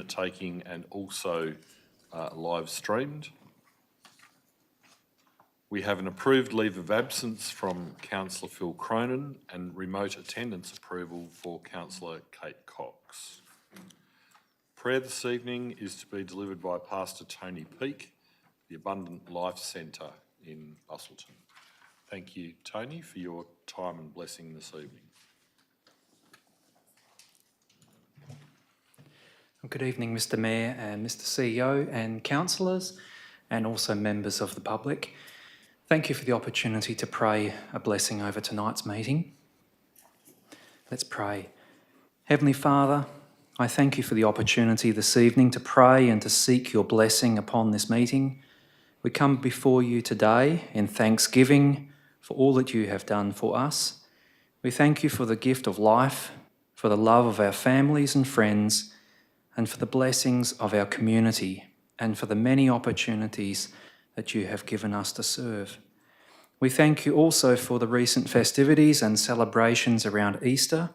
minute taking and also live streamed. We have an approved leave of absence from Councillor Phil Cronin and remote attendance approval for Councillor Kate Cox. Prayer this evening is to be delivered by Pastor Tony Peake, the Abundant Life Centre in Busselton. Thank you, Tony, for your time and blessing this evening. Good evening, Mr Mayor and Mr CEO and councillors and also members of the public. Thank you for the opportunity to pray a blessing over tonight's meeting. Let's pray. Heavenly Father, I thank you for the opportunity this evening to pray and to seek your blessing upon this meeting. We come before you today in thanksgiving for all that you have done for us. We thank you for the gift of life, for the love of our families and friends, and for the blessings of our community, and for the many opportunities that you have given us to serve. We thank you also for the recent festivities and celebrations around Easter,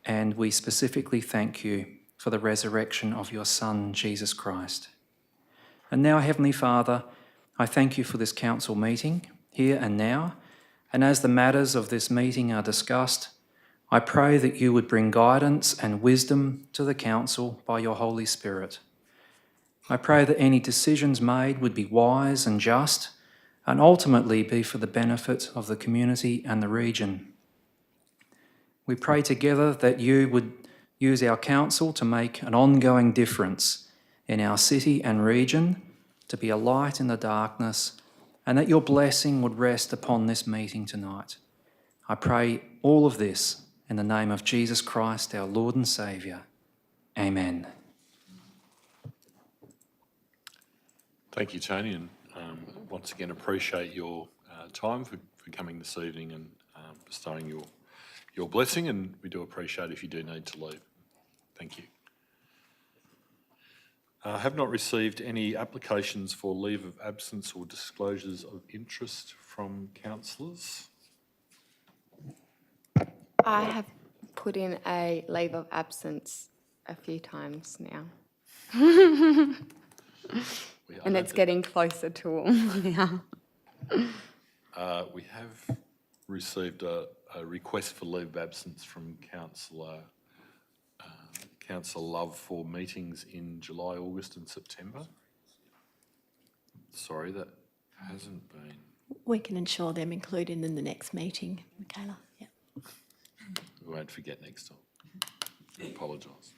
and we specifically thank you for the resurrection of your Son, Jesus Christ. And now, Heavenly Father, I thank you for this council meeting, here and now, and as the matters of this meeting are discussed, I pray that you would bring guidance and wisdom to the council by your Holy Spirit. I pray that any decisions made would be wise and just and ultimately be for the benefit of the community and the region. We pray together that you would use our council to make an ongoing difference in our city and region, to be a light in the darkness, and that your blessing would rest upon this meeting tonight. I pray all of this in the name of Jesus Christ, our Lord and Saviour. Amen. Thank you, Tony, and once again appreciate your time for coming this evening and bestowing your blessing, and we do appreciate if you do need to leave. Thank you. I have not received any applications for leave of absence or disclosures of interest from councillors. I have put in a leave of absence a few times now. And it's getting closer to now. We have received a request for leave of absence from Councillor Love for meetings in July, August and September. Sorry, that hasn't been. We can ensure them included in the next meeting, Michaela. Yeah. We won't forget next time. I apologise.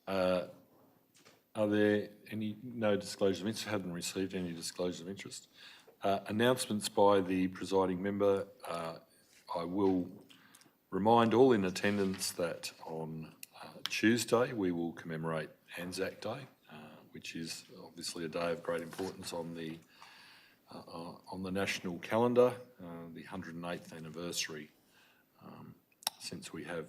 Are there no disclosures of interest? Haven't received any disclosures of interest. Announcements by the presiding member. I will remind all in attendance that on Tuesday we will commemorate Anzac Day, which is obviously a day of great importance on the national calendar, the 108th anniversary since we have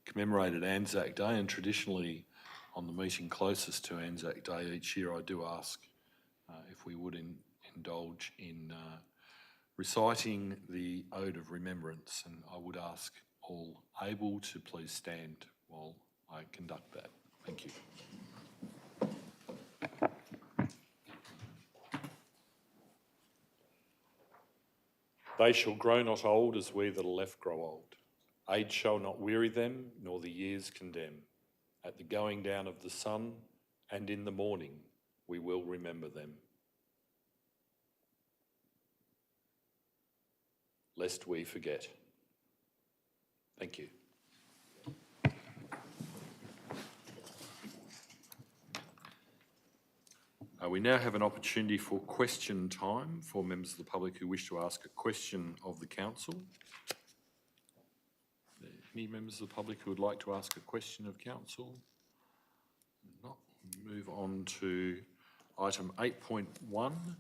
commemorated Anzac Day, and traditionally on the meeting closest to Anzac Day each year I do ask if we would indulge in reciting the Ode of Remembrance, and I would ask all able to please stand while I conduct that. Thank you. They shall grow not old as we that are left grow old. Age shall not weary them, nor the years condemn. At the going down of the sun and in the morning we will remember them. Lest we forget. Thank you. We now have an opportunity for question time for members of the public who wish to ask a question of the council. Any members of the public who would like to ask a question of council? Not. Move on to item 8.1,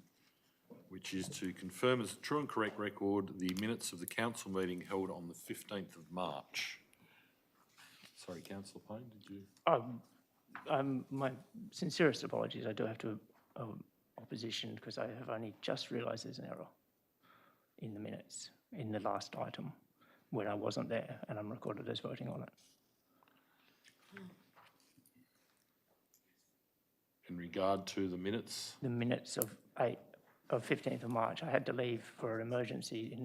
which is to confirm as a true and correct record the minutes of the council meeting held on the 15th of March. Sorry, Councillor Payne, did you? My sincerest apologies. I do have to opposition because I have only just realised there's an error in the minutes in the last item when I wasn't there, and I'm recorded as voting on it. in regard to the minutes? The minutes of 15th of March, I had to leave for an emergency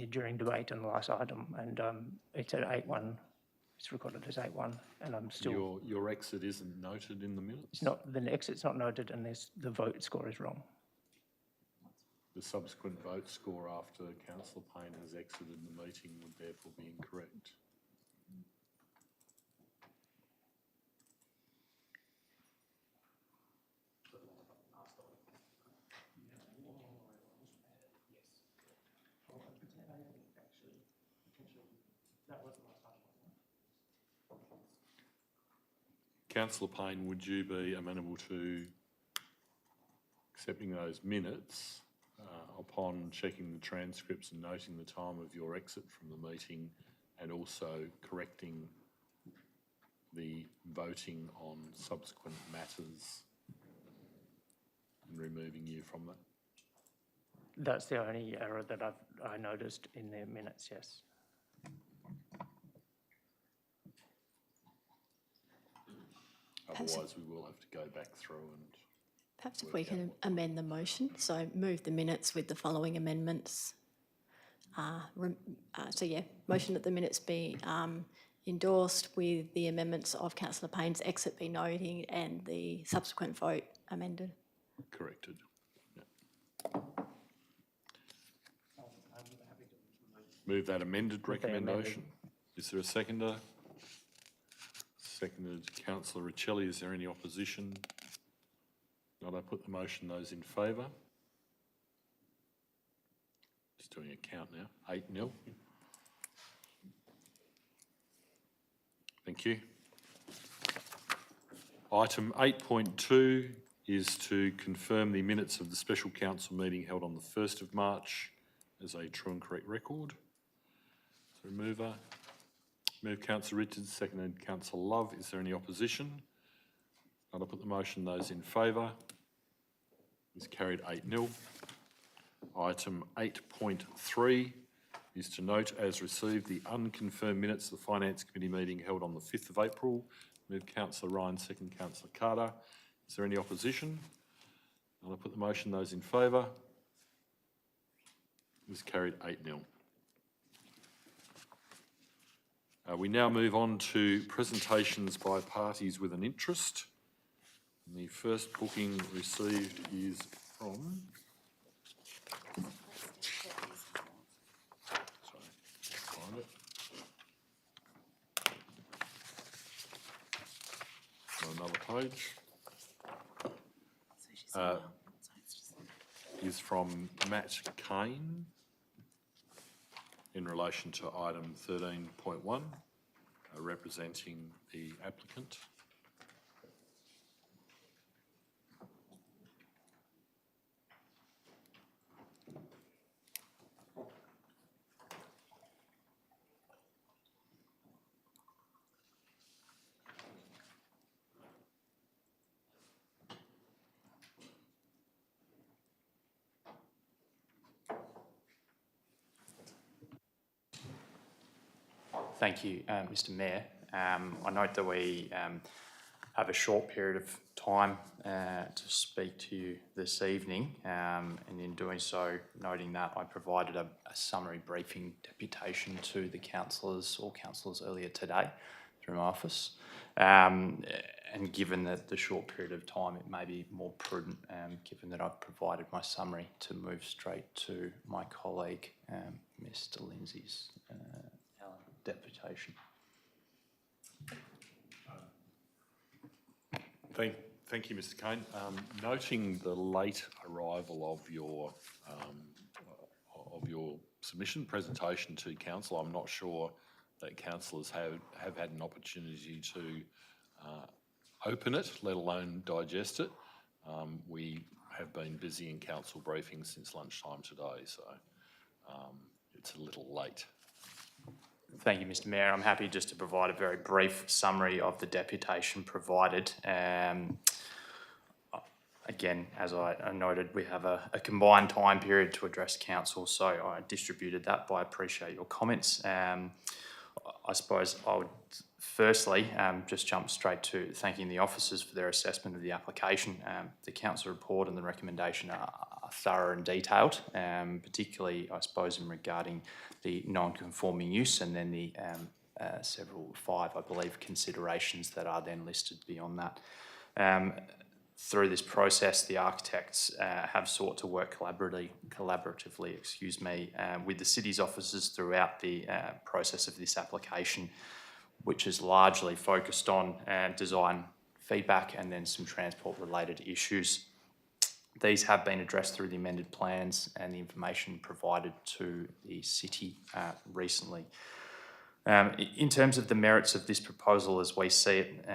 during debate on the last item, and it's at 8:1. It's recorded as 8:1, and I'm still. Your exit isn't noted in the minutes? It's not, the exit's not noted, and the vote score is wrong. The subsequent vote score after Councillor Payne has exited the meeting would therefore be incorrect. Councillor Payne, would you be amenable to accepting those minutes upon checking the transcripts and noting the time of your exit from the meeting, and also correcting the voting on subsequent matters and removing you from that? That's the only error that I noticed in the minutes, yes. Otherwise, we will have to go back through and... Perhaps if we can amend the motion, so move the minutes with the following amendments. Motion that the minutes be endorsed with the amendments of Councillor Payne's exit be noting and the subsequent vote amended. Corrected. Yeah. Move that amended recommendation. Is there a seconder? Seconded Councillor Riccelli. Is there any opposition? Not. I put the motion. Those in favour? Just doing a count now. 8-0. Thank you. Item 8.2 is to confirm the minutes of the special council meeting held on the 1st of March as a true and correct record. So mover. Move Councillor Richards, seconded Councillor Love. Is there any opposition? Not. I put the motion. Those in favour? Is carried 8-0. Item 8.3 is to note as received the unconfirmed minutes of the Finance Committee meeting held on the 5th of April. Move Councillor Ryan, second Councillor Carter. Is there any opposition? And I put the motion. Those in favour? Is carried 8-0. We now move on to presentations by parties with an interest. And the first booking received is from... Sorry, find it. On another page. Is from Matt Kane in relation to item 13.1, representing the applicant. Thank you, Mr. Mayor. I note that we have a short period of time to speak to you this evening, and in doing so, noting that I provided a summary briefing deputation to the councillors earlier today through my office. And given that the short period of time, it may be more prudent, given that I've provided my summary, to move straight to my colleague, Mr. Lindsay's deputation. Thank you, Mr. Kane. Noting the late arrival of your submission presentation to council, I'm not sure that councillors have had an opportunity to open it, let alone digest it. We have been busy in council briefings since lunchtime today, so it's a little late. Thank you, Mr. Mayor. I'm happy just to provide a very brief summary of the deputation provided. Again, as I noted, we have a combined time period to address council, so I distributed that, but I appreciate your comments. I suppose I would firstly just jump straight to thanking the officers for their assessment of the application. The council report and the recommendation are thorough and detailed, particularly, I suppose, in regarding the non-conforming use and then the five, I believe, considerations that are then listed beyond that. Through this process, the architects have sought to work collaboratively, with the city's officers throughout the process of this application, which is largely focused on design feedback and then some transport-related issues. These have been addressed through the amended plans and the information provided to the city recently. In terms of the merits of this proposal as we see it,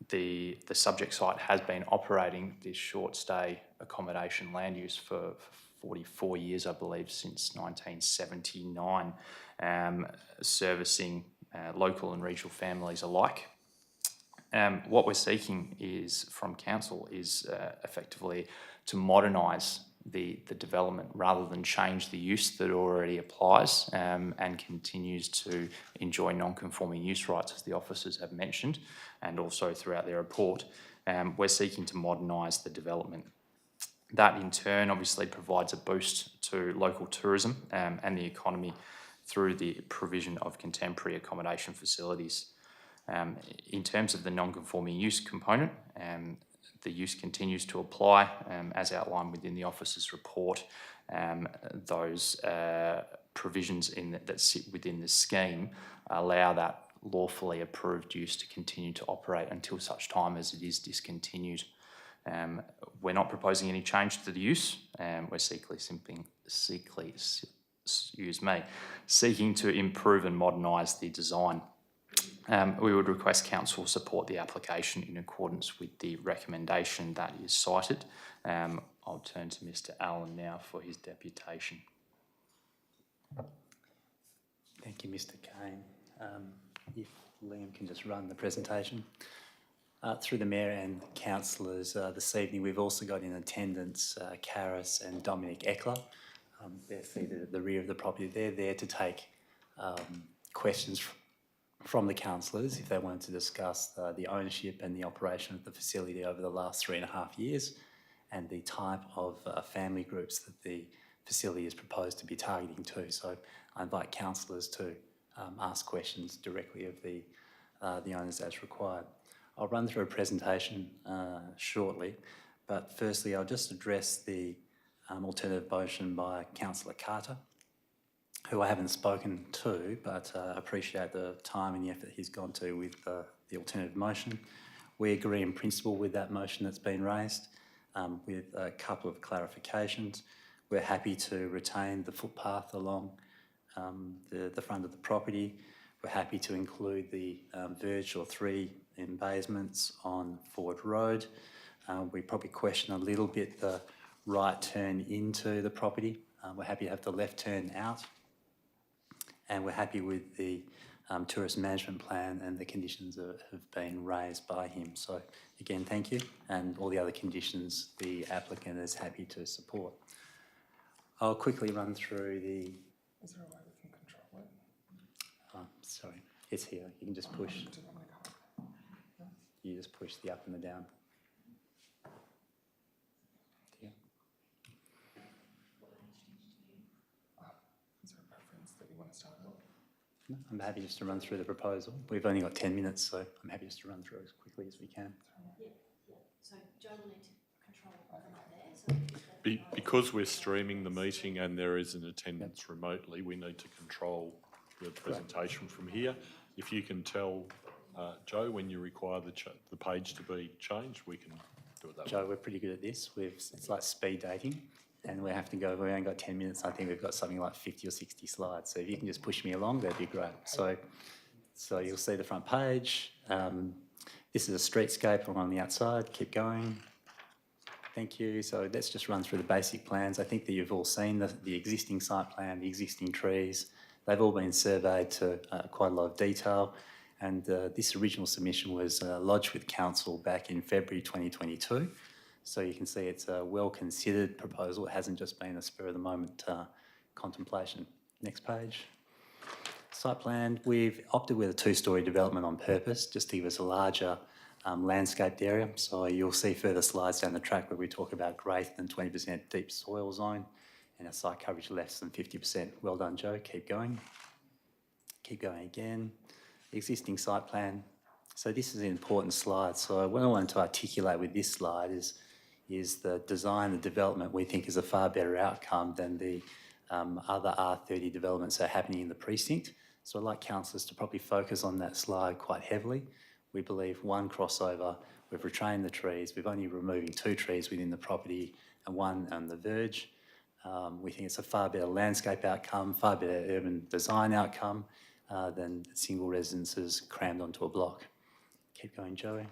the subject site has been operating this short stay accommodation land use for 44 years, I believe, since 1979, servicing local and regional families alike. What we're seeking is from council is effectively to modernise the development rather than change the use that already applies and continues to enjoy non-conforming use rights, as the officers have mentioned, and also throughout their report. We're seeking to modernise the development. That in turn obviously provides a boost to local tourism and the economy through the provision of contemporary accommodation facilities. In terms of the non-conforming use component, the use continues to apply as outlined within the officer's report. Those provisions that sit within the scheme allow that lawfully approved use to continue to operate until such time as it is discontinued. We're not proposing any change to the use. We're seeking to improve and modernise the design. We would request council support the application in accordance with the recommendation that is cited. I'll turn to Mr. Allen now for his deputation. Thank you, Mr. Kane. If Liam can just run the presentation. Through the Mayor and councillors this evening, we've also got in attendance Karis and Dominic Eckler. They're seated at the rear of the property. They're there to take questions from the councillors if they wanted to discuss the ownership and the operation of the facility over the last 3.5 years and the type of family groups that the facility is proposed to be targeting to. So I invite councillors to ask questions directly of the owners as required. I'll run through a presentation shortly, but firstly I'll just address the alternative motion by Councillor Carter, who I haven't spoken to, but appreciate the time and the effort he's gone to with the alternative motion. We agree in principle with that motion that's been raised, with a couple of clarifications. We're happy to retain the footpath along the front of the property. We're happy to include the verge or 3 embasements on Ford Road. We probably question a little bit the right turn into the property. We're happy to have the left turn out. And we're happy with the tourist management plan and the conditions that have been raised by him. So again, thank you. And all the other conditions the applicant is happy to support. I'll quickly run through the... Is there a way we can control it? Oh, sorry, it's here. You can just push. You just push the up and the down. Yeah. Is there a preference that you want to start with? No, I'm happy just to run through the proposal. We've only got 10 minutes, so I'm happy just to run through as quickly as we can. Yeah. So Joe will need to control from up there. So Because we're streaming the meeting and there is an attendance remotely, we need to control the presentation from here. If you can tell Joe when you require the page to be changed, we can do it that way. Joe, we're pretty good at this. It's like speed dating, and we have to go. We've only got 10 minutes. I think we've got something like 50 or 60 slides. So if you can just push me along, that'd be great. So you'll see the front page. This is a streetscape along the outside. Keep going. Thank you. So let's just run through the basic plans. I think that you've all seen the existing site plan, the existing trees. They've all been surveyed to quite a lot of detail. And this original submission was lodged with council back in February 2022. So you can see it's a well-considered proposal. It hasn't just been a spur-of-the-moment contemplation. Next page. Site plan, we've opted with a two-storey development on purpose, just to give us a larger landscaped area. So you'll see further slides down the track where we talk about greater than 20% deep soil zone and a site coverage less than 50%. Well done, Joe. Keep going. Keep going again. Existing site plan. So this is an important slide. So what I wanted to articulate with this slide is the design, the development we think is a far better outcome than the other R30 developments that are happening in the precinct. So I'd like councillors to probably focus on that slide quite heavily. We believe one crossover, we've retained the trees, we've only removing 2 trees within the property and 1 on the verge. We think it's a far better landscape outcome, far better urban design outcome than single residences crammed onto a block. Keep going, Joey.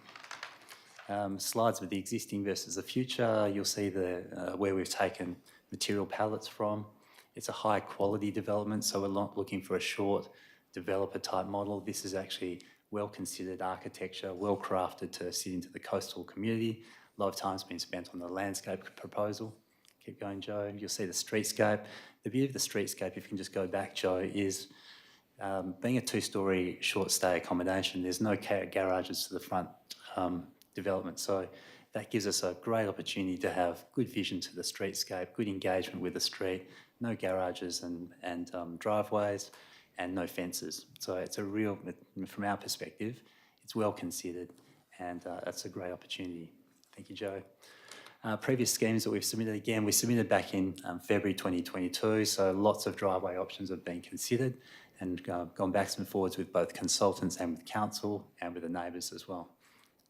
Slides with the existing versus the future. You'll see where we've taken material palettes from. It's a high quality development, so we're not looking for a short developer type model. This is actually well considered architecture, well crafted to sit into the coastal community. A lot of time's been spent on the landscape proposal. Keep going, Joe. You'll see the streetscape. The beauty of the streetscape, if you can just go back, Joe, is being a 2-storey short stay accommodation, there's no garages to the front development. So that gives us a great opportunity to have good vision to the streetscape, good engagement with the street, no garages and driveways, and no fences. So it's a real, from our perspective, it's well considered, and it's a great opportunity. Thank you, Joe. Previous schemes that we've submitted, again, we submitted back in February 2022, so lots of driveway options have been considered and gone backs and forwards with both consultants and with council and with the neighbours as well.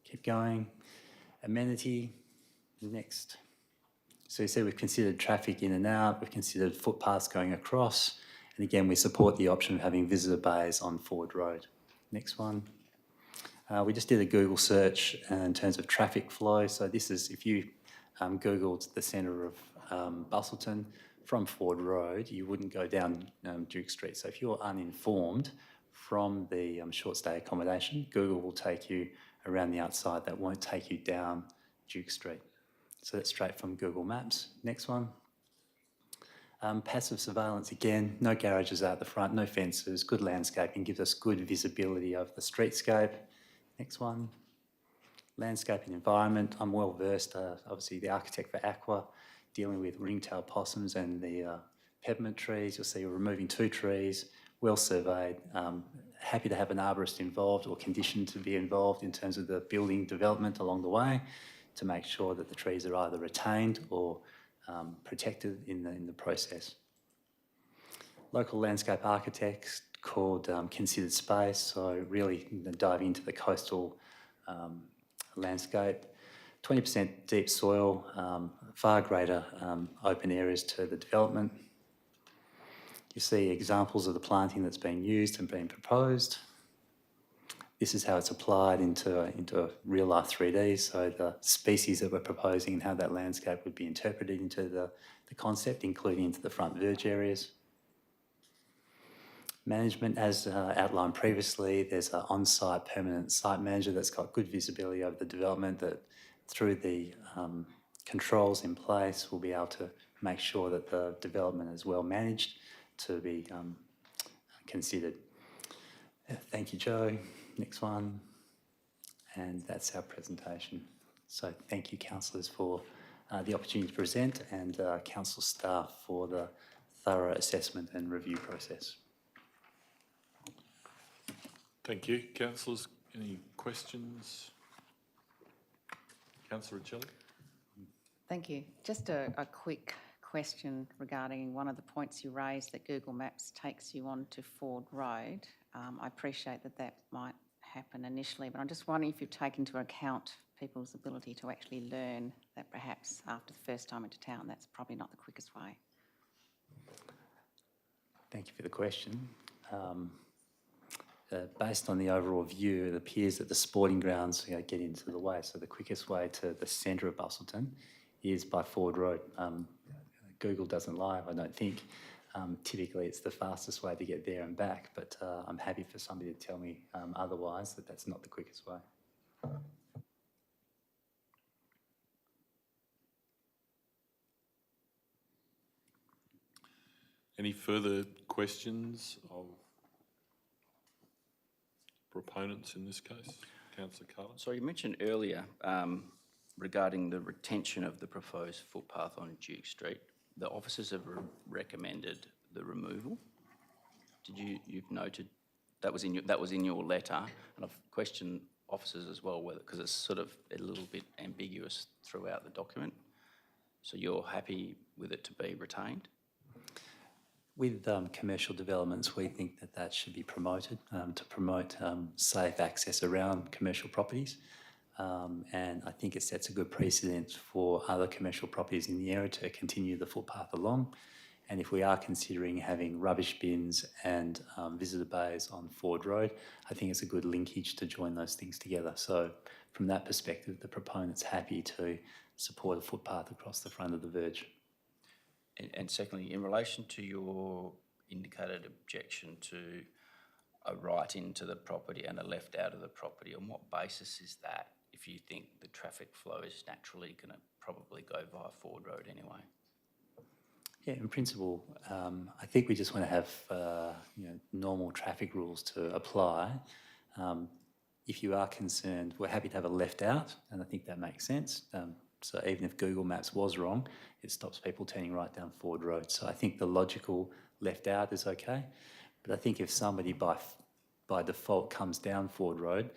Keep going. Amenity, next. So you see we've considered traffic in and out, we've considered footpaths going across, and again, we support the option of having visitor bays on Ford Road. Next one. We just did a Google search in terms of traffic flow. So this is, if you Googled the centre of Busselton from Ford Road, you wouldn't go down Duke Street. So if you're uninformed from the short stay accommodation, Google will take you around the outside. That won't take you down Duke Street. So that's straight from Google Maps. Next one. Passive surveillance, again, no garages out the front, no fences, good landscaping, gives us good visibility of the streetscape. Next one. Landscape and environment, I'm well versed, obviously the architect for Aqua, dealing with ringtail possums and the peppermint trees. You'll see we're removing 2 trees, well surveyed. Happy to have an arborist involved or conditioned to be involved in terms of the building development along the way to make sure that the trees are either retained or protected in the process. Local landscape architects called Considered Space, so really diving into the coastal landscape. 20% deep soil, far greater open areas to the development. You see examples of the planting that's been used and being proposed. This is how it's applied into real life 3D, so the species that we're proposing and how that landscape would be interpreted into the concept, including into the front verge areas. Management, as outlined previously, there's an on-site permanent site manager that's got good visibility over the development that through the controls in place will be able to make sure that the development is well managed to be considered. Thank you, Joe. Next one. And that's our presentation. So thank you, councillors, for the opportunity to present, and council staff for the thorough assessment and review process. Thank you. Councillors, any questions? Councillor Riccelli? Thank you. Just a quick question regarding one of the points you raised, that Google Maps takes you on to Ford Road. I appreciate that might happen initially, but I'm just wondering if you've taken into account people's ability to actually learn that perhaps after the first time into town, that's probably not the quickest way. Thank you for the question. Based on the overall view, it appears that the sporting grounds get into the way. So the quickest way to the centre of Busselton is by Ford Road. Google doesn't lie, I don't think. Typically, it's the fastest way to get there and back, but I'm happy for somebody to tell me otherwise, that that's not the quickest way. Any further questions of proponents in this case. Councillor Carter. So you mentioned earlier regarding the retention of the proposed footpath on Duke Street, the officers have recommended the removal. You've noted that was in your letter, and I've questioned officers as well whether, because it's sort of a little bit ambiguous throughout the document. So you're happy with it to be retained? With commercial developments, we think that that should be promoted to promote safe access around commercial properties. And I think it sets a good precedent for other commercial properties in the area to continue the footpath along. And if we are considering having rubbish bins and visitor bays on Ford Road, I think it's a good linkage to join those things together. So from that perspective, the proponent's happy to support a footpath across the front of the verge. And secondly, in relation to your indicated objection to a right into the property and a left out of the property, on what basis is that if you think the traffic flow is naturally going to probably go via Ford Road anyway? Yeah, in principle, I think we just want to have normal traffic rules to apply. If you are concerned, we're happy to have a left out, and I think that makes sense. So even if Google Maps was wrong, it stops people turning right down Ford Road. So I think the logical left out is okay. But I think if somebody by default comes down Ford Road,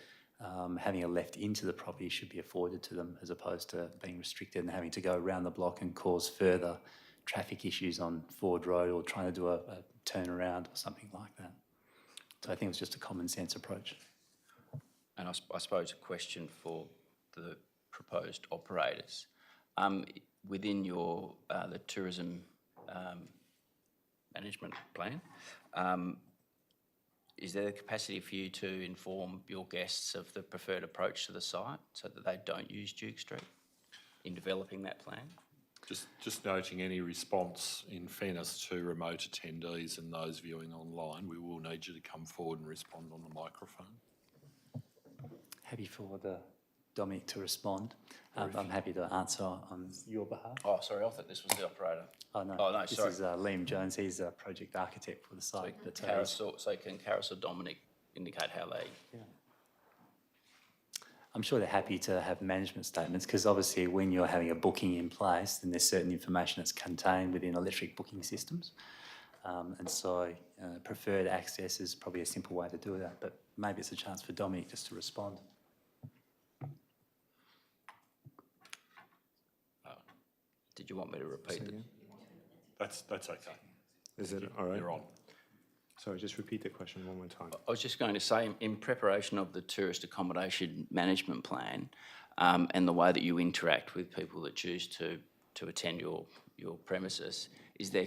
having a left into the property should be afforded to them as opposed to being restricted and having to go around the block and cause further traffic issues on Ford Road or trying to do a turnaround or something like that. So I think it's just a common sense approach. And I suppose a question for the proposed operators. Within your the tourism management plan, is there the capacity for you to inform your guests of the preferred approach to the site so that they don't use Duke Street in developing that plan? Just noting any response, in fairness to remote attendees and those viewing online, we will need you to come forward and respond on the microphone. Happy for Dominic to respond. I'm happy to answer on your behalf. Oh, sorry, I thought this was the operator. Oh, no, this this is Liam Jones. He's a project architect for the site. So can Karis or Dominic indicate how they... Yeah. I'm sure they're happy to have management statements because obviously when you're having a booking in place, then there's certain information that's contained within electric booking systems. And so preferred access is probably a simple way to do that, but maybe it's a chance for Dominic just to respond. Did you want me to repeat it? That's okay. Is it all right? You're on. Sorry, just repeat the question one more time. I was just going to say, in preparation of the tourist accommodation management plan and the way that you interact with people that choose to attend your premises, is there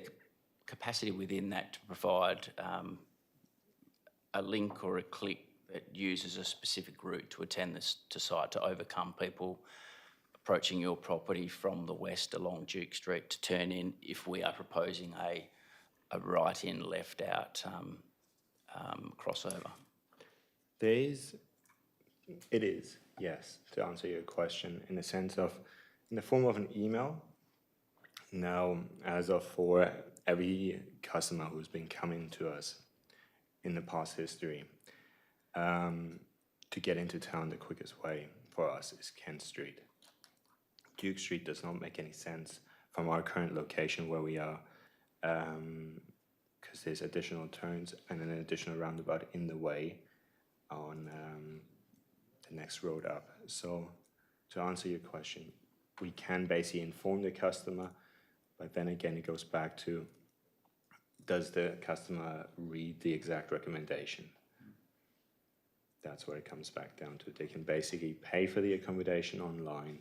capacity within that to provide a link or a click that uses a specific route to attend this to site to overcome people approaching your property from the west along Duke Street to turn in if we are proposing a right in, left out crossover? It is, yes, to answer your question, in the form of an email. Now, as of for every customer who's been coming to us in the past history, to get into town, the quickest way for us is Kent Street. Duke Street does not make any sense from our current location where we are, because there's additional turns and an additional roundabout in the way on the next road up. So to answer your question, we can basically inform the customer, but then again it goes back to, does the customer read the exact recommendation? That's what it comes back down to. They can basically pay for the accommodation online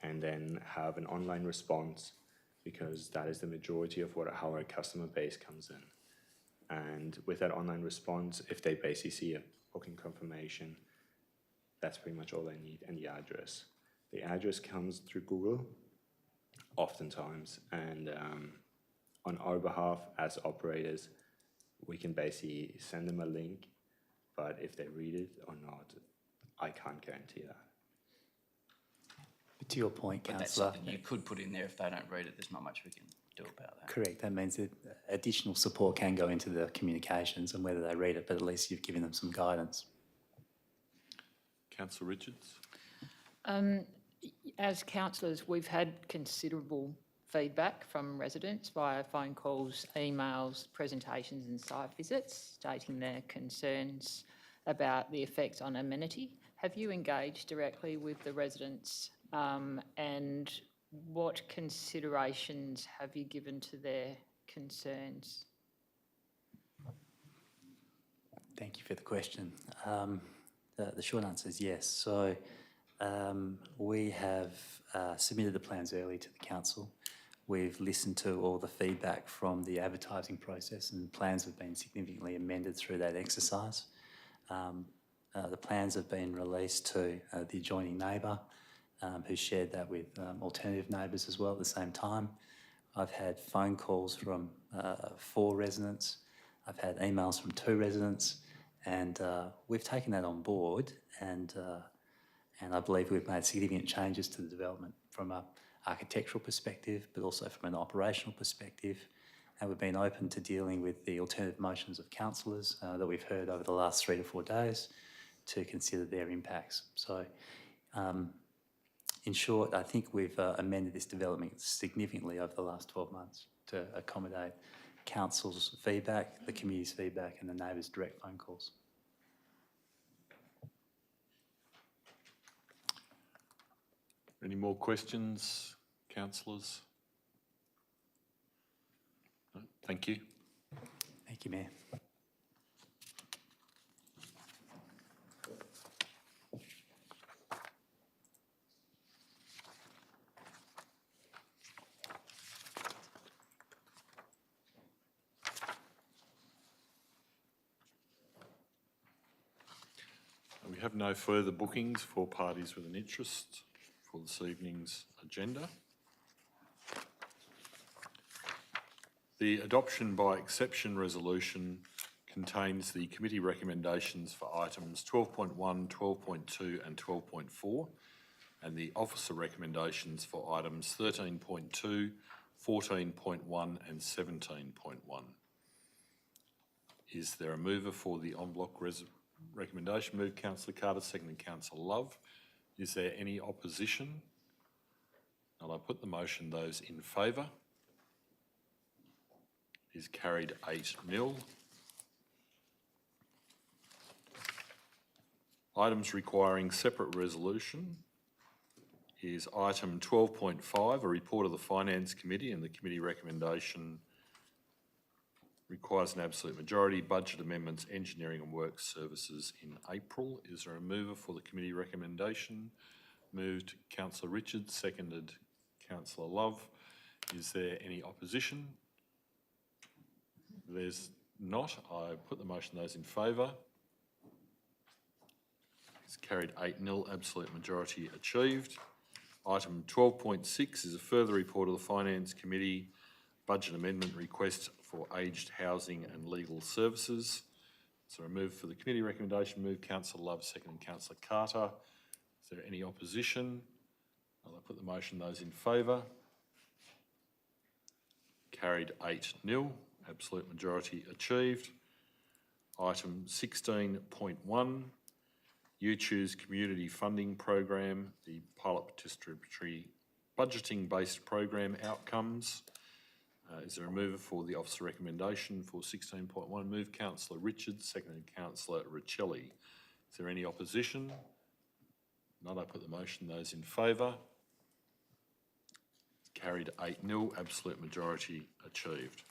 and then have an online response, because that is the majority of how our customer base comes in. And with that online response, if they basically see a booking confirmation, that's pretty much all they need, and the address. The address comes through Google, oftentimes, and on our behalf as operators, we can basically send them a link, but if they read it or not, I can't guarantee that. But to your point, But that's Councillor, something you could put in there. If they don't read it, there's not much we can do about that. correct, that means that additional support can go into the communications and whether they read it, but at least you've given them some guidance. Councillor Richards. As councillors, we've had considerable feedback from residents via phone calls, emails, presentations and site visits stating their concerns about the effect on amenity. Have you engaged directly with the residents and what considerations have you given to their concerns? Thank you for the question. The short answer is yes. So we have submitted the plans early to the council. We've listened to all the feedback from the advertising process, and plans have been significantly amended through that exercise. The plans have been released to the adjoining neighbour, who shared that with alternative neighbours as well at the same time. I've had phone calls from 4 residents. I've had emails from 2 residents, and we've taken that on board, and I believe we've made significant changes to the development from an architectural perspective, but also from an operational perspective. And we've been open to dealing with the alternative motions of councillors that we've heard over the last 3 to 4 days to consider their impacts. So, in short, I think we've amended this development significantly over the last 12 months to accommodate council's feedback, the community's feedback and the neighbours' direct phone calls. Any more questions, councillors? No? Thank you. Thank you, Mayor. We have no further bookings for parties with an interest for this evening's agenda. The adoption by exception resolution contains the committee recommendations for items 12.1, 12.2 and 12.4 and the officer recommendations for items 13.2, 14.1 and 17.1. Is there a mover for the en bloc recommendation? Move Councillor Carter, seconded Councillor Love. Is there any opposition? And I put the motion. Those in favour? Is carried 8-0. Items requiring separate resolution is item 12.5, a report of the Finance Committee, and the committee recommendation requires an absolute majority. Budget amendments, engineering and work services in April. Is there a mover for the committee recommendation? Moved Councillor Richards, seconded Councillor Love. Is there any opposition? There's not. I put the motion. Those in favour? It's carried 8-0, absolute majority achieved. Item 12.6 is a further report of the Finance Committee budget amendment request for aged housing and legal services. So I move for the committee recommendation. Move Councillor Love, second Councillor Carter. Is there any opposition? I'll put the motion. Those in favour? Carried 8-0, absolute majority achieved. Item 16.1, You Choose Community Funding Program, the pilot participatory budgeting-based program outcomes. Is there a mover for the officer recommendation for 16.1? Move Councillor Richards, seconded Councillor Riccelli. Is there any opposition? Not. I put the motion. Those in favour? Carried 8-0, absolute majority achieved.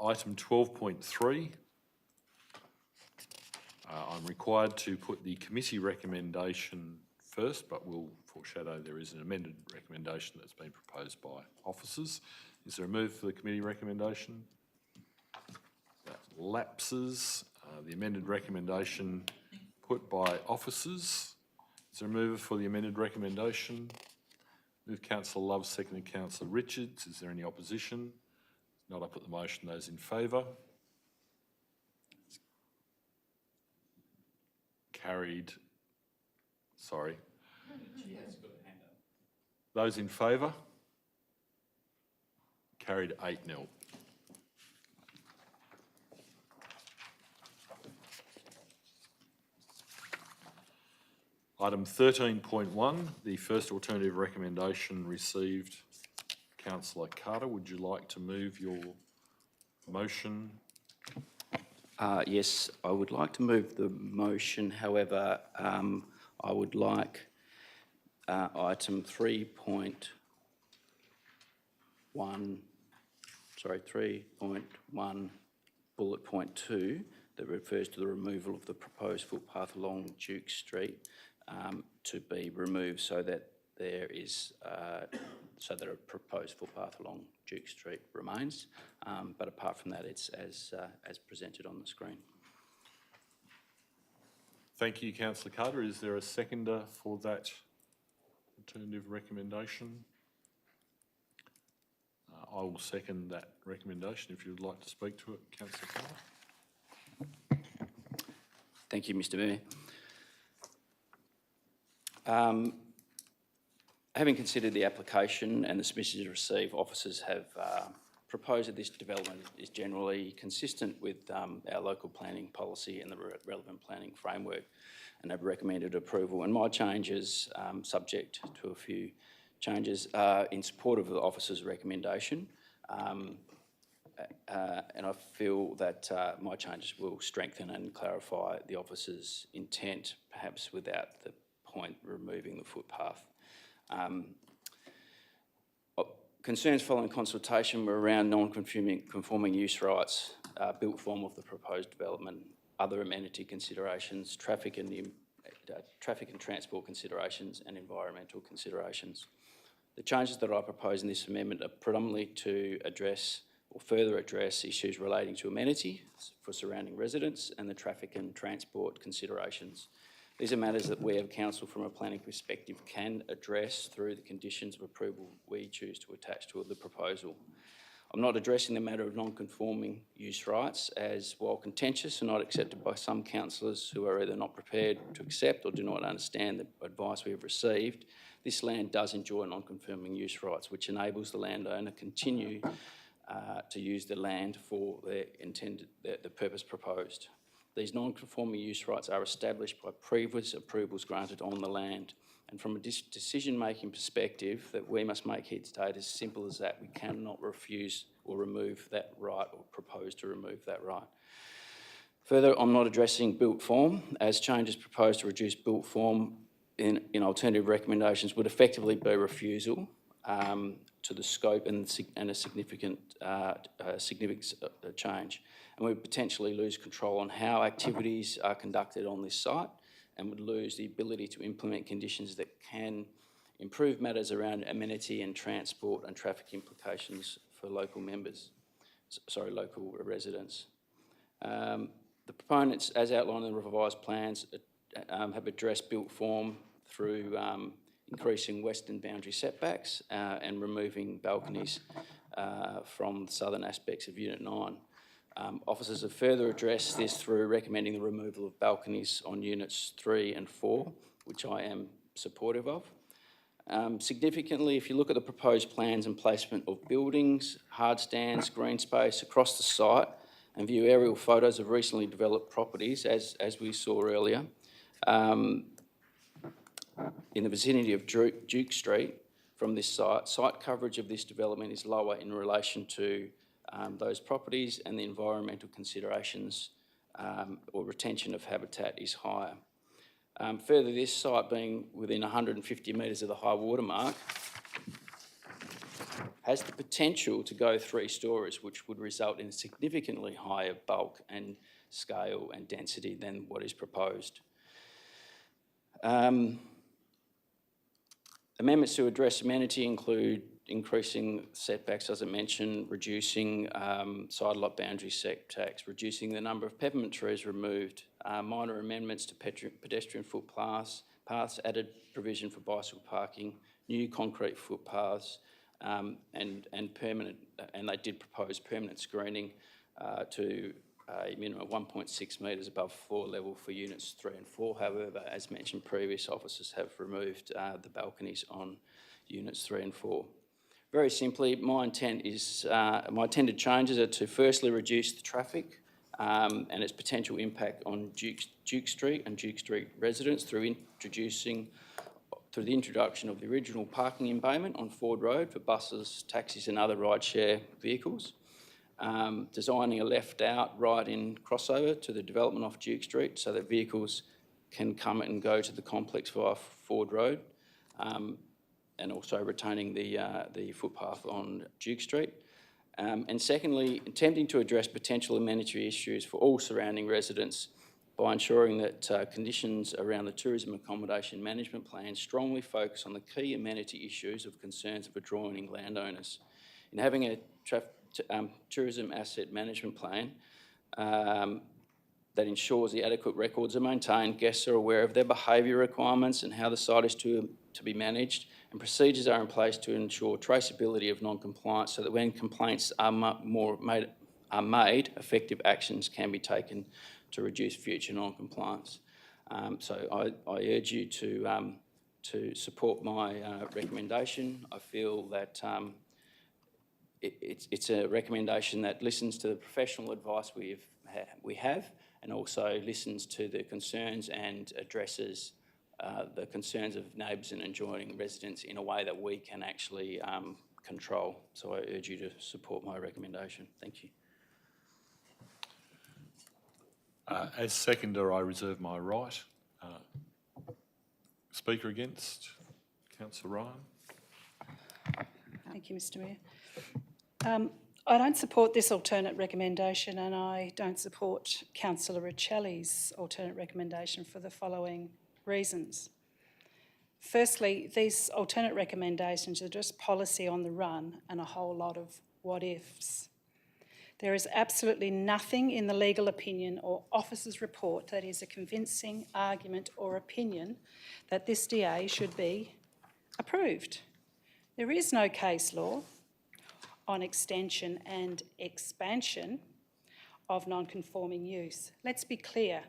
Item 12.3. I'm required to put the committee recommendation first, but we'll foreshadow there is an amended recommendation that's been proposed by officers. Is there a move for the committee recommendation? That lapses. The amended recommendation put by officers. Is there a mover for the amended recommendation? Move Councillor Love, seconded Councillor Richards. Is there any opposition? Not. I put the motion. Those in favour? Carried. Sorry. Those in favour? Carried 8-0. Item 13.1, the first alternative recommendation received. Councillor Carter, would you like to move your motion? Yes, I would like to move the motion. However, I would like item 3.1, bullet point 2, that refers to the removal of the proposed footpath along Duke Street to be removed so that there is so that a proposed footpath along Duke Street remains. But apart from that, it's as presented on the screen. Thank you, Councillor Carter. Is there a seconder for that alternative recommendation? I will second that recommendation if you would like to speak to it, Councillor Carter. Thank you, Mr Mayor. Having considered the application and the submissions received, officers have proposed that this development is generally consistent with our local planning policy and the relevant planning framework, and have recommended approval. And my changes, subject to a few changes, are in support of the officer's recommendation. And I feel that my changes will strengthen and clarify the officer's intent, perhaps without the point removing the footpath. Concerns following consultation were around non-conforming use rights, built form of the proposed development, other amenity considerations, traffic and transport considerations, and environmental considerations. The changes that I propose in this amendment are predominantly to address or further address issues relating to amenity for surrounding residents and the traffic and transport considerations. These are matters that we as council from a planning perspective can address through the conditions of approval we choose to attach to the proposal. I'm not addressing the matter of non-conforming use rights, as while contentious and not accepted by some councillors who are either not prepared to accept or do not understand the advice we have received, this land does enjoy non-conforming use rights, which enables the landowner to continue to use the land for the purpose proposed. These non-conforming use rights are established by previous approvals granted on the land, and from a decision-making perspective that we must make here today, it is simple as that. We cannot refuse or remove that right or propose to remove that right. Further, I'm not addressing built form, as changes proposed to reduce built form in alternative recommendations would effectively be refusal to the scope and a significant change. And we would potentially lose control on how activities are conducted on this site, and would lose the ability to implement conditions that can improve matters around amenity and transport and traffic implications for local residents. The proponents, as outlined in the revised plans, have addressed built form through increasing western boundary setbacks and removing balconies from the southern aspects of Unit 9. Officers have further addressed this through recommending the removal of balconies on Units 3 and 4, which I am supportive of. Significantly, if you look at the proposed plans and placement of buildings, hard stands, green space across the site, and view aerial photos of recently developed properties, as we saw earlier, in the vicinity of Duke Street from this site coverage of this development is lower in relation to those properties, and the environmental considerations or retention of habitat is higher. Further, this site being within 150 metres of the high water mark has the potential to go 3 stories, which would result in a significantly higher bulk and scale and density than what is proposed. Amendments to address amenity include increasing setbacks, as I mentioned, reducing side lot boundary setbacks, reducing the number of peppermint trees removed, minor amendments to pedestrian footpaths, added provision for bicycle parking, new concrete footpaths, and they did propose permanent screening to a minimum of 1.6 metres above floor level for Units 3 and 4. However, as mentioned, previous officers have removed the balconies on Units 3 and 4. Very simply, my intended changes are to firstly reduce the traffic and its potential impact on Duke Street and Duke Street residents through the introduction of the original parking embayment on Ford Road for buses, taxis and other rideshare vehicles, designing a left-out right-in crossover to the development off Duke Street so that vehicles can come and go to the complex via Ford Road, and also retaining the footpath on Duke Street. And secondly, attempting to address potential amenity issues for all surrounding residents by ensuring that conditions around the tourism accommodation management plan strongly focus on the key amenity issues of concerns of adjoining landowners. In having a tourism asset management plan that ensures the adequate records are maintained, guests are aware of their behaviour requirements and how the site is to be managed, and procedures are in place to ensure traceability of non-compliance so that when complaints are made, effective actions can be taken to reduce future non-compliance. So I urge you to support my recommendation. I feel that it's a recommendation that listens to the professional advice we have and also listens to the concerns and addresses the concerns of neighbours and adjoining residents in a way that we can actually control. So I urge you to support my recommendation. Thank you. As seconder, I reserve my right. Speaker against, Councillor Ryan. Thank you, Mr Mayor. I don't support this alternate recommendation, and I don't support Councillor Riccelli's alternate recommendation for the following reasons. Firstly, these alternate recommendations are just policy on the run and a whole lot of what-ifs. There is absolutely nothing in the legal opinion or officer's report that is a convincing argument or opinion that this DA should be approved. There is no case law on extension and expansion of non-conforming use. Let's be clear,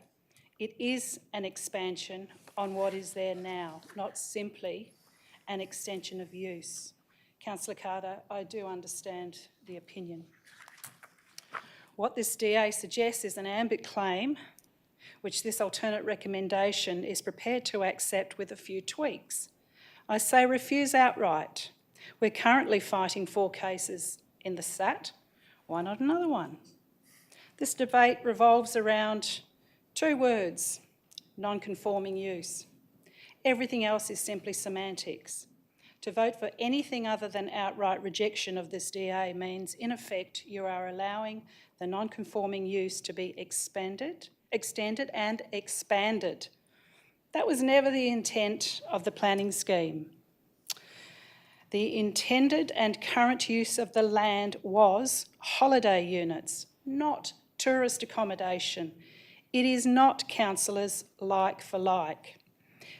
it is an expansion on what is there now, not simply an extension of use. Councillor Carter, I do understand the opinion. What this DA suggests is an ambit claim, which this alternate recommendation is prepared to accept with a few tweaks. I say refuse outright. We're currently fighting 4 cases in the SAT. Why not another one? This debate revolves around 2 words, non-conforming use. Everything else is simply semantics. To vote for anything other than outright rejection of this DA means, in effect, you are allowing the non-conforming use to be extended and expanded. That was never the intent of the planning scheme. The intended and current use of the land was holiday units, not tourist accommodation. It is not, councillors, like for like.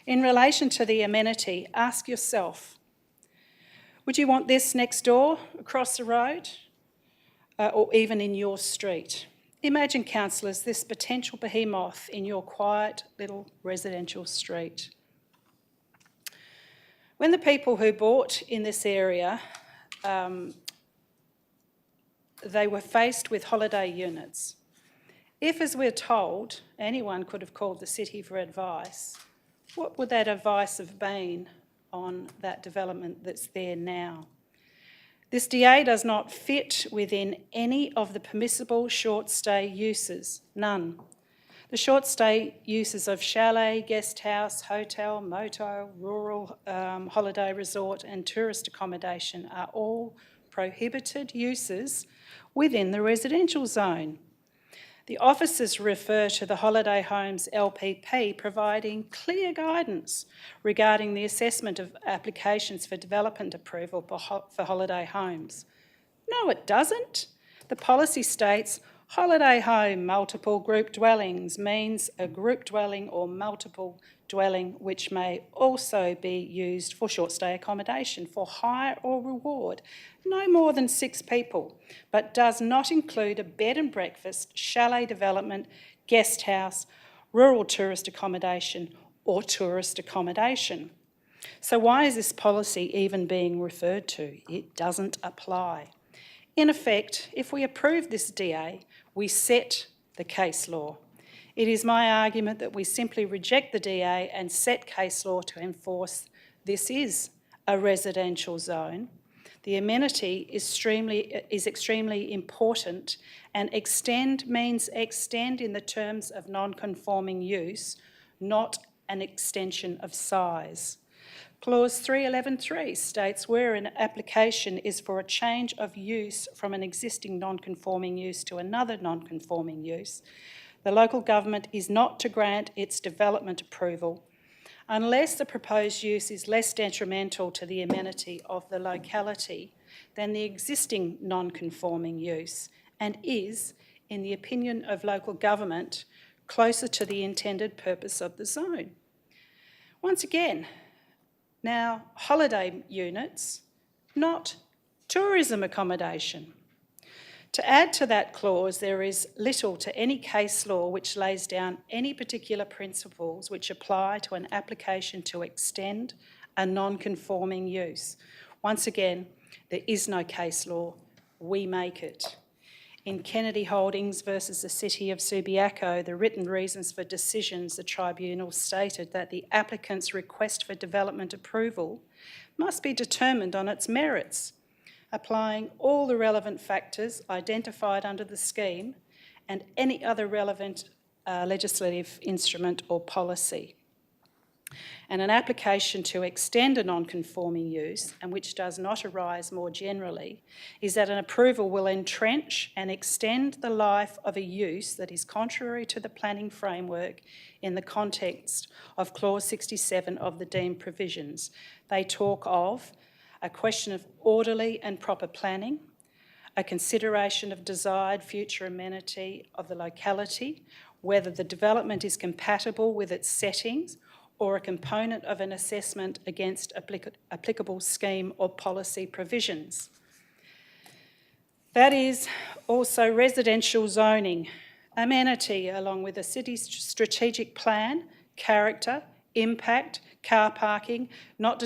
In relation to the amenity, ask yourself, would you want this next door, across the road, or even in your street? Imagine, councillors, this potential behemoth in your quiet little residential street. When the people who bought in this area, they were faced with holiday units. If, as we're told, anyone could have called the city for advice, what would that advice have been on that development that's there now? This DA does not fit within any of the permissible short stay uses, none. The short stay uses of chalet, guest house, hotel, motel, rural holiday resort and tourist accommodation are all prohibited uses within the residential zone. The officers refer to the Holiday Homes LPP providing clear guidance regarding the assessment of applications for development approval for holiday homes. No, it doesn't. The policy states holiday home multiple group dwellings means a group dwelling or multiple dwelling which may also be used for short stay accommodation for hire or reward, no more than 6 people, but does not include a bed and breakfast, chalet development, guest house, rural tourist accommodation or tourist accommodation. So why is this policy even being referred to? It doesn't apply. In effect, if we approve this DA, we set the case law. It is my argument that we simply reject the DA and set case law to enforce this is a residential zone. The amenity is extremely important, and extend means extend in the terms of non-conforming use, not an extension of size. Clause 311.3 states where an application is for a change of use from an existing non-conforming use to another non-conforming use, the local government is not to grant its development approval unless the proposed use is less detrimental to the amenity of the locality than the existing non-conforming use and is, in the opinion of local government, closer to the intended purpose of the zone. Once again, now holiday units, not tourism accommodation. To add to that clause, there is little to any case law which lays down any particular principles which apply to an application to extend a non-conforming use. Once again, there is no case law, we make it. In Kennedy Holdings versus the City of Subiaco, the written reasons for decisions, the tribunal stated that the applicant's request for development approval must be determined on its merits, applying all the relevant factors identified under the scheme and any other relevant legislative instrument or policy. And an application to extend a non-conforming use, and which does not arise more generally, is that an approval will entrench and extend the life of a use that is contrary to the planning framework in the context of Clause 67 of the deemed provisions. They talk of a question of orderly and proper planning, a consideration of desired future amenity of the locality, whether the development is compatible with its settings, or a component of an assessment against applicable scheme or policy provisions. That is also residential zoning, amenity, along with a city's strategic plan, character, impact, car parking, not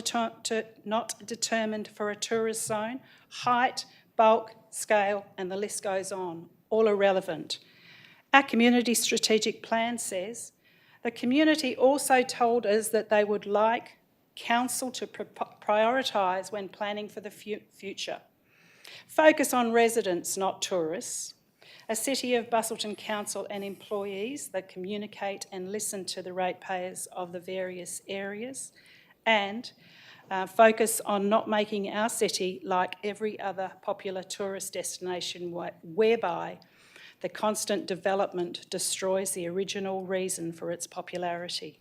determined for a tourist zone, height, bulk, scale, and the list goes on, all are relevant. Our community strategic plan says, the community also told us that they would like council to prioritise when planning for the future. Focus on residents, not tourists. A City of Busselton Council and employees that communicate and listen to the ratepayers of the various areas, and focus on not making our city like every other popular tourist destination whereby the constant development destroys the original reason for its popularity.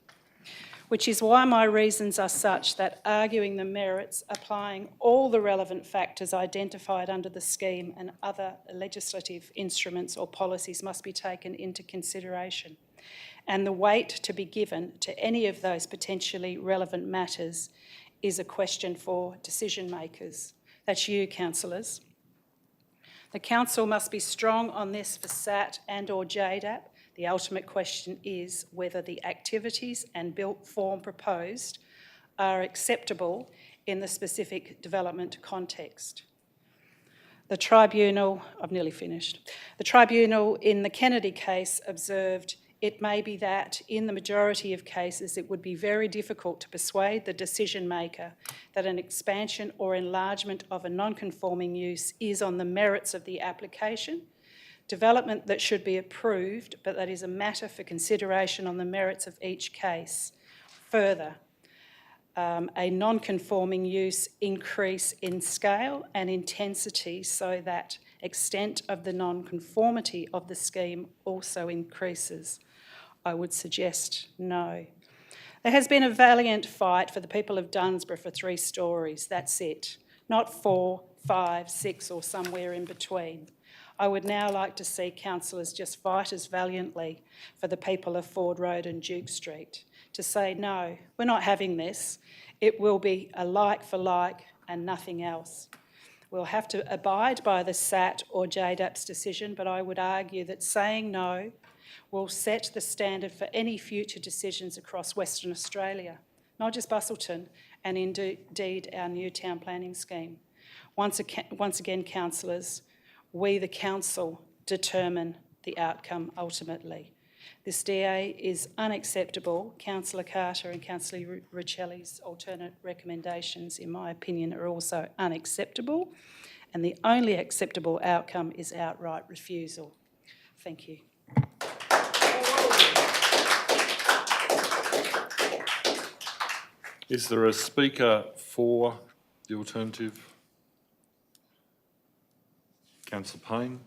Which is why my reasons are such that arguing the merits, applying all the relevant factors identified under the scheme and other legislative instruments or policies must be taken into consideration, and the weight to be given to any of those potentially relevant matters is a question for decision makers. That's you, councillors. The council must be strong on this for SAT and or JDAP. The ultimate question is whether the activities and built form proposed are acceptable in the specific development context. The tribunal, I've nearly finished. The tribunal in the Kennedy case observed it may be that in the majority of cases it would be very difficult to persuade the decision maker that an expansion or enlargement of a non-conforming use is on the merits of the application, development that should be approved, but that is a matter for consideration on the merits of each case. Further, a non-conforming use increase in scale and intensity so that extent of the non-conformity of the scheme also increases. I would suggest no. There has been a valiant fight for the people of Dunsborough for 3 stories, that's it. Not 4, 5, 6 or somewhere in between. I would now like to see councillors just fight as valiantly for the people of Ford Road and Duke Street to say, no, we're not having this. It will be a like for like and nothing else. We'll have to abide by the SAT or JDAP's decision, but I would argue that saying no will set the standard for any future decisions across Western Australia, not just Busselton, and indeed our new town planning scheme. Once again, councillors, we the council determine the outcome ultimately. This DA is unacceptable. Councillor Carter and Councillor Riccelli's alternate recommendations, in my opinion, are also unacceptable, and the only acceptable outcome is outright refusal. Thank you. Is there a speaker for the alternative? Councillor Payne.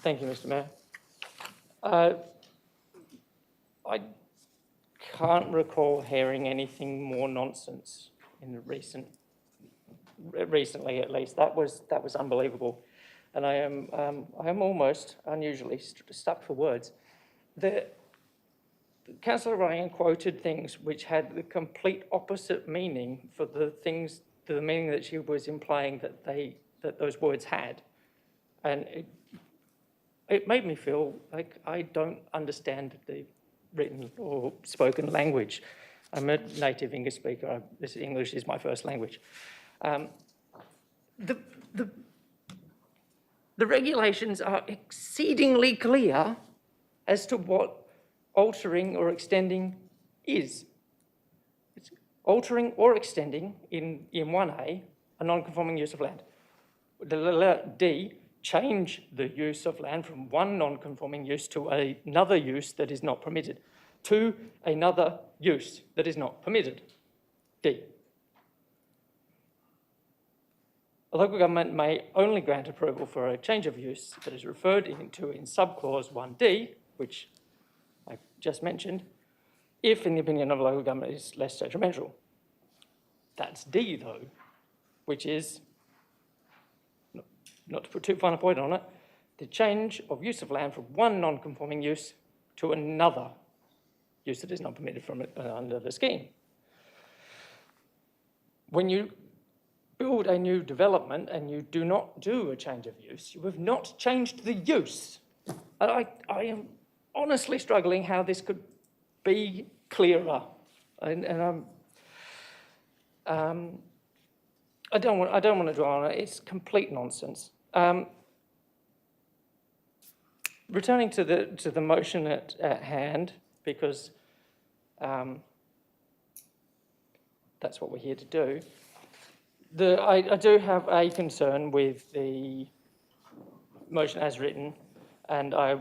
Thank you, Mr. Mayor. I can't recall hearing anything more nonsense in the recently at least. That was unbelievable, and I am almost unusually stuck for words. Councillor Ryan quoted things which had the complete opposite meaning for the meaning that she was implying that those words had, and it made me feel like I don't understand the written or spoken language. I'm a native English speaker. English is my first language. The regulations are exceedingly clear as to what altering or extending is. It's altering or extending in 1A a non-conforming use of land. D, change the use of land from one non-conforming use to another use that is not permitted, to another use that is not permitted. D. A local government may only grant approval for a change of use that is referred to in subclause 1D, which I just mentioned, if, in the opinion of a local government, is less detrimental. That's D, though, which is, not to put too fine a point on it, the change of use of land from one non-conforming use to another use that is not permitted from it under the scheme. When you build a new development and you do not do a change of use, you have not changed the use. I am honestly struggling how this could be clearer, and I don't want to dwell on it. It's complete nonsense. Returning to the motion at hand, because that's what we're here to do. I do have a concern with the motion as written, and I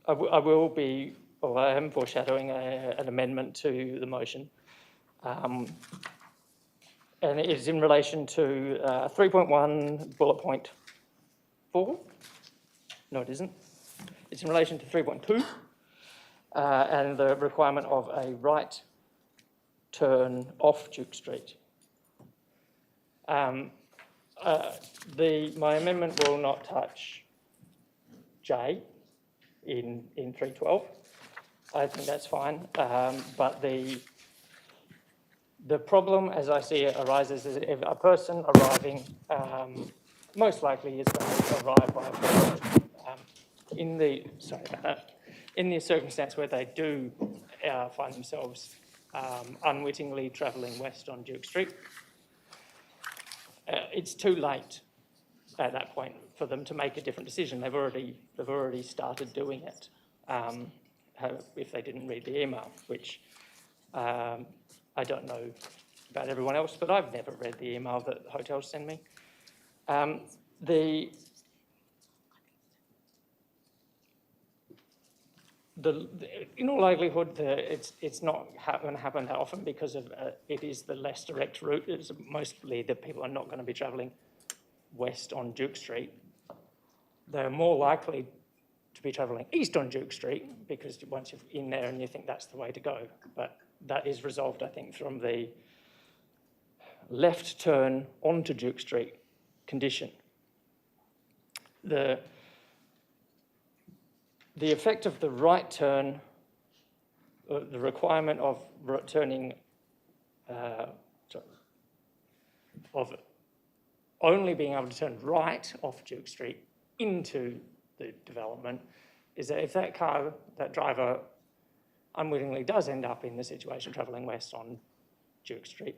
will be, or I am foreshadowing an amendment to the motion. And it is in relation to 3.1 bullet point 4. No, it isn't. It's in relation to 3.2 and the requirement of a right turn off Duke Street. My amendment will not touch J in 312. I think that's fine, but the problem, as I see it, arises is if a person arriving, most likely is going to arrive by in the circumstance where they do find themselves unwittingly travelling west on Duke Street. It's too late at that point for them to make a different decision. They've already started doing it if they didn't read the email, which. I don't know about everyone else, but I've never read the email that hotels send me. In all likelihood, it's not going to happen that often because of it is the less direct route. It's mostly that people are not going to be travelling west on Duke Street. They're more likely to be travelling east on Duke Street because once you're in there and you think that's the way to go. But that is resolved, I think, from the left turn onto Duke Street condition. The effect of the right turn, the requirement of turning, of only being able to turn right off Duke Street into the development, is that if that driver unwittingly does end up in the situation travelling west on Duke Street,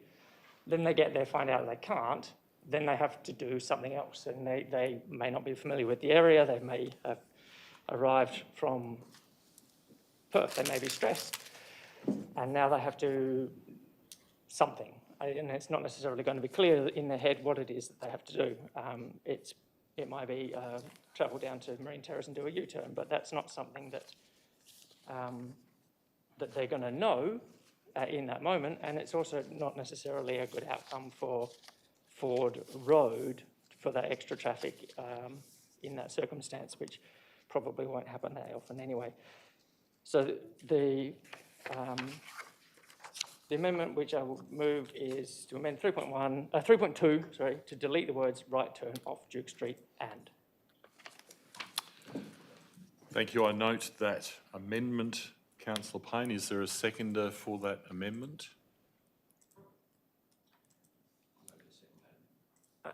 then they get there, find out they can't, then they have to do something else, and they may not be familiar with the area, they may have arrived from Perth, they may be stressed, and now they have to do something. And it's not necessarily going to be clear in their head what it is that they have to do. It might be travel down to Marine Terrace and do a U-turn, but that's not something that that they're going to know in that moment, and it's also not necessarily a good outcome for Ford Road for that extra traffic in that circumstance, which probably won't happen that often anyway. So the amendment which I will move is to amend 3.2, sorry, to delete the words right turn off Duke Street and. Thank you. I note that amendment. Councillor Payne, is there a seconder for that amendment? I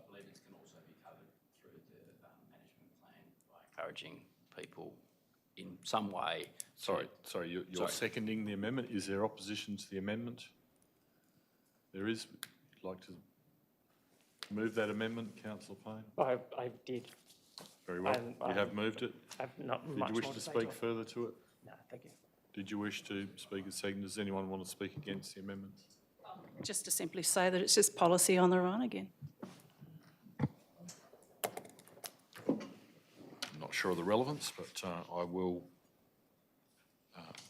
believe it can also be covered through the management plan by encouraging people in some way. Sorry, you're seconding the amendment. Is there opposition to the amendment? There is. Would you like to move that amendment, Councillor Payne? I did. Very well. You have moved it. I've not Did much you wish more to say speak it. further to it? No, thank you. Did you wish to speak as second? Does anyone want to speak against the amendment? Just to simply say that it's just policy on the run again. Not sure of the relevance, but I will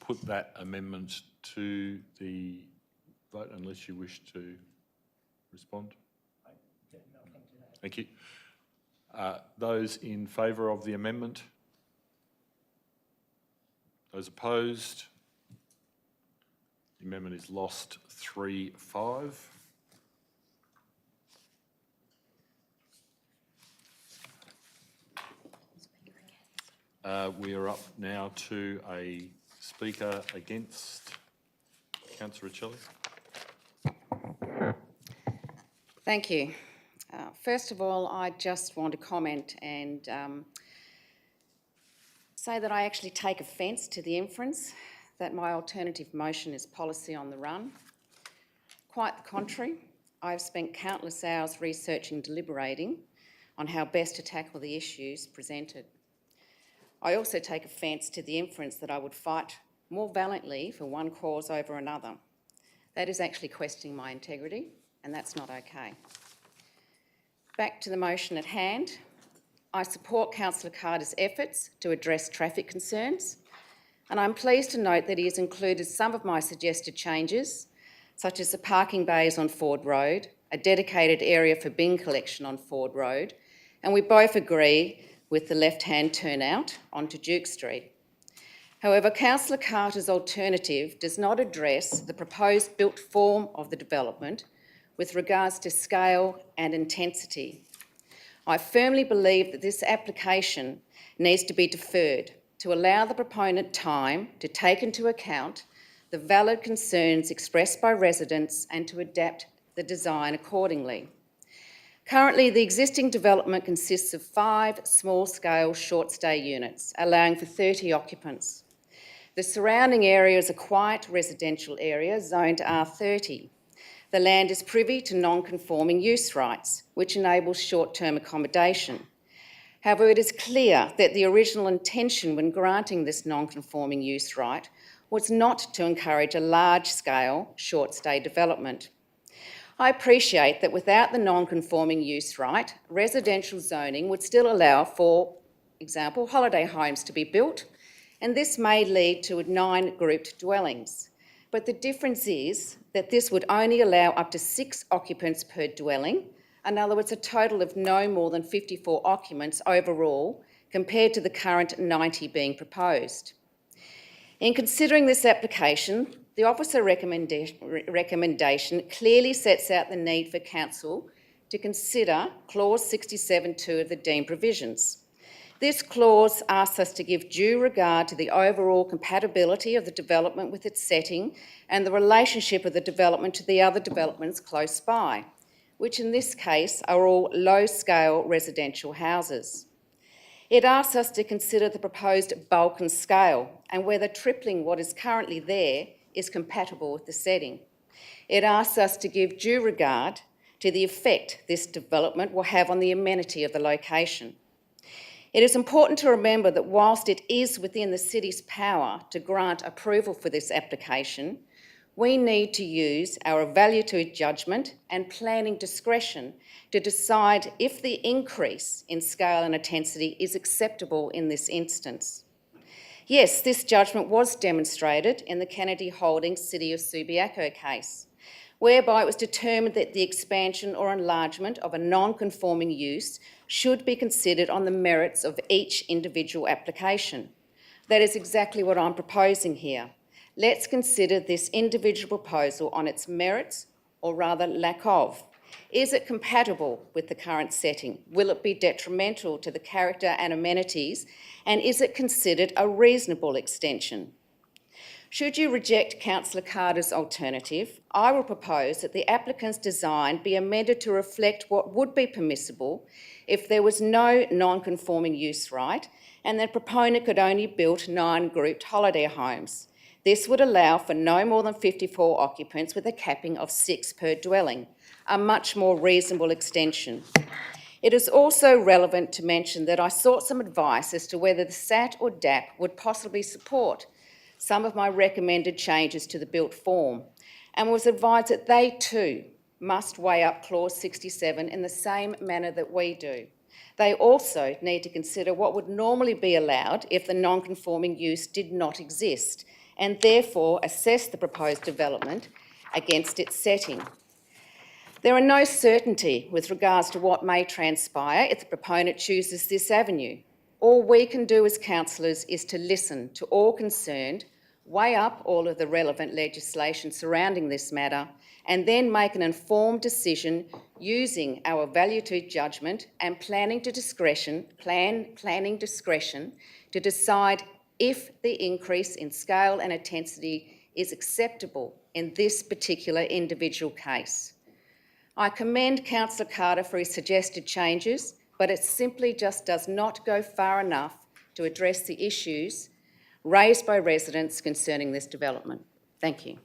put that amendment to the vote unless you wish to respond. Thank you. Those in favour of the amendment? Those opposed? The amendment is lost 3-5. We are up now to a speaker against. Councillor Riccelli. Thank you. First of all, I just want to comment and say that I actually take offence to the inference that my alternative motion is policy on the run. Quite the contrary. I've spent countless hours researching and deliberating on how best to tackle the issues presented. I also take offence to the inference that I would fight more valiantly for one cause over another. That is actually questioning my integrity, and that's not okay. Back to the motion at hand. I support Councillor Carter's efforts to address traffic concerns, and I'm pleased to note that he has included some of my suggested changes, such as the parking bays on Ford Road, a dedicated area for bin collection on Ford Road, and we both agree with the left-hand turnout onto Duke Street. However, Councillor Carter's alternative does not address the proposed built form of the development with regards to scale and intensity. I firmly believe that this application needs to be deferred to allow the proponent time to take into account the valid concerns expressed by residents and to adapt the design accordingly. Currently, the existing development consists of 5 small-scale short-stay units, allowing for 30 occupants. The surrounding area is a quiet residential area zoned R30. The land is privy to non-conforming use rights, which enables short-term accommodation. However, it is clear that the original intention when granting this non-conforming use right was not to encourage a large-scale short-stay development. I appreciate that without the non-conforming use right, residential zoning would still allow, for example, holiday homes to be built, and this may lead to 9 grouped dwellings. But the difference is that this would only allow up to 6 occupants per dwelling. In other words, a total of no more than 54 occupants overall, compared to the current 90 being proposed. In considering this application, the officer recommendation clearly sets out the need for Council to consider Clause 67(2) of the Dean provisions. This clause asks us to give due regard to the overall compatibility of the development with its setting and the relationship of the development to the other developments close by, which in this case are all low-scale residential houses. It asks us to consider the proposed bulk and scale and whether tripling what is currently there is compatible with the setting. It asks us to give due regard to the effect this development will have on the amenity of the location. It is important to remember that whilst it is within the city's power to grant approval for this application, we need to use our evaluative judgment and planning discretion to decide if the increase in scale and intensity is acceptable in this instance. Yes, this judgment was demonstrated in the Kennedy Holdings City of Subiaco case, whereby it was determined that the expansion or enlargement of a non-conforming use should be considered on the merits of each individual application. That is exactly what I'm proposing here. Let's consider this individual proposal on its merits, or rather lack of. Is it compatible with the current setting? Will it be detrimental to the character and amenities? And is it considered a reasonable extension? Should you reject Councillor Carter's alternative, I will propose that the applicant's design be amended to reflect what would be permissible if there was no non-conforming use right and the proponent could only build 9 grouped holiday homes. This would allow for no more than 54 occupants with a capping of 6 per dwelling, a much more reasonable extension. It is also relevant to mention that I sought some advice as to whether the SAT or DAP would possibly support some of my recommended changes to the built form, and was advised that they too must weigh up clause 67 in the same manner that we do. They also need to consider what would normally be allowed if the non-conforming use did not exist, and therefore assess the proposed development against its setting. There are no certainty with regards to what may transpire if the proponent chooses this avenue. All we can do as councillors is to listen to all concerned, weigh up all of the relevant legislation surrounding this matter, and then make an informed decision using our evaluative judgment and planning discretion to decide if the increase in scale and intensity is acceptable in this particular individual case. I commend Councillor Carter for his suggested changes, but it simply just does not go far enough to address the issues raised by residents concerning this development. Thank you.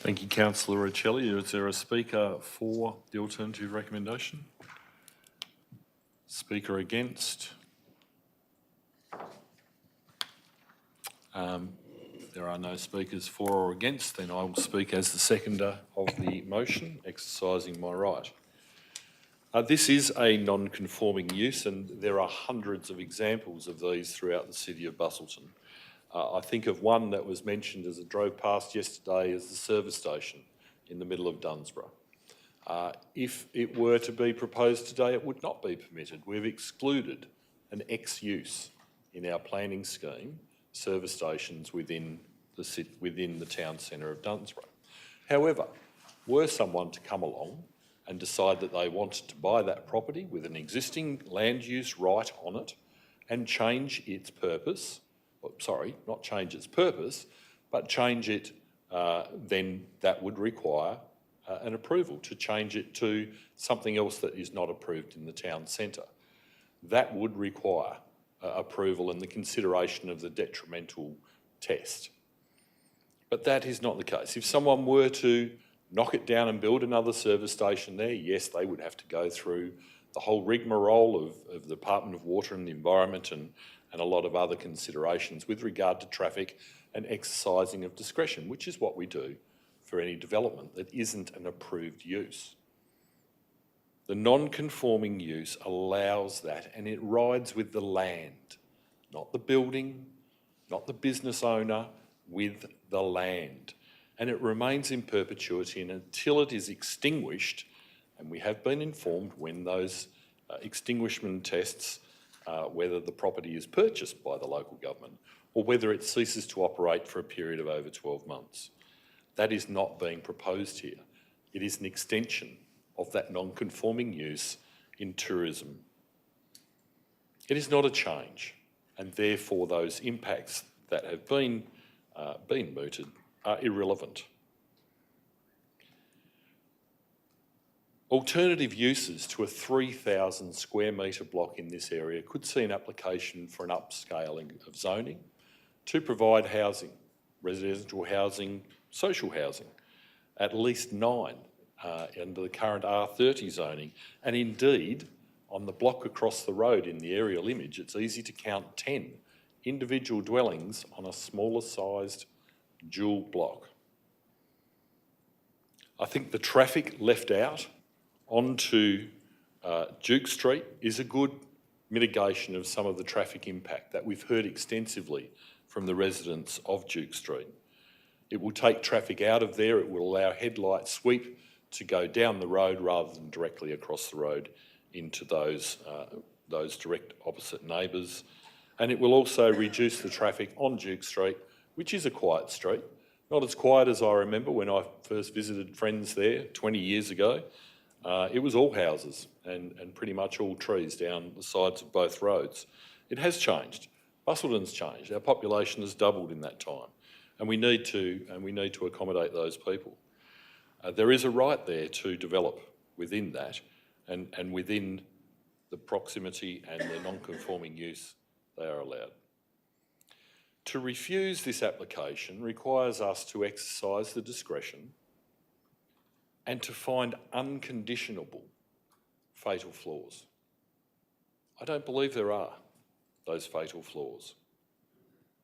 Thank you, Councillor Riccelli. Is there a speaker for the alternative recommendation? Speaker against? If there are no speakers for or against, then I will speak as the seconder of the motion, exercising my right. This is a non-conforming use, and there are hundreds of examples of these throughout the city of Busselton. I think of one that was mentioned as I drove past yesterday as the service station in the middle of Dunsborough. If it were to be proposed today, it would not be permitted. We've excluded an X-use in our planning scheme, service stations within the town centre of Dunsborough. However, were someone to come along and decide that they wanted to buy that property with an existing land use right on it and change its purpose, not change its purpose, but change it, then that would require an approval to change it to something else that is not approved in the town centre. That would require approval and the consideration of the detrimental test. But that is not the case. If someone were to knock it down and build another service station there, yes, they would have to go through the whole rigmarole of the Department of Water and the Environment and a lot of other considerations with regard to traffic and exercising of discretion, which is what we do for any development that isn't an approved use. The non-conforming use allows that, and it rides with the land, not the building, not the business owner, with the land. And it remains in perpetuity, and until it is extinguished, and we have been informed when those extinguishment tests, whether the property is purchased by the local government or whether it ceases to operate for a period of over 12 months. That is not being proposed here. It is an extension of that non-conforming use in tourism. It is not a change, and therefore those impacts that have been mooted are irrelevant. Alternative uses to a 3,000 square metre block in this area could see an application for an upscaling of zoning to provide housing, residential housing, social housing, at least 9 under the current R30 zoning. And indeed, on the block across the road in the aerial image, it's easy to count 10 individual dwellings on a smaller sized dual block. I think the traffic left out onto Duke Street is a good mitigation of some of the traffic impact that we've heard extensively from the residents of Duke Street. It will take traffic out of there. It will allow headlight sweep to go down the road rather than directly across the road into those direct opposite neighbours. And it will also reduce the traffic on Duke Street, which is a quiet street. Not as quiet as I remember when I first visited friends there 20 years ago. It was all houses and pretty much all trees down the sides of both roads. It has changed. Busselton's changed. Our population has doubled in that time, and we need to accommodate those people. There is a right there to develop within that, and within the proximity and the non-conforming use they are allowed. To refuse this application requires us to exercise the discretion and to find unconditionable fatal flaws. I don't believe there are those fatal flaws.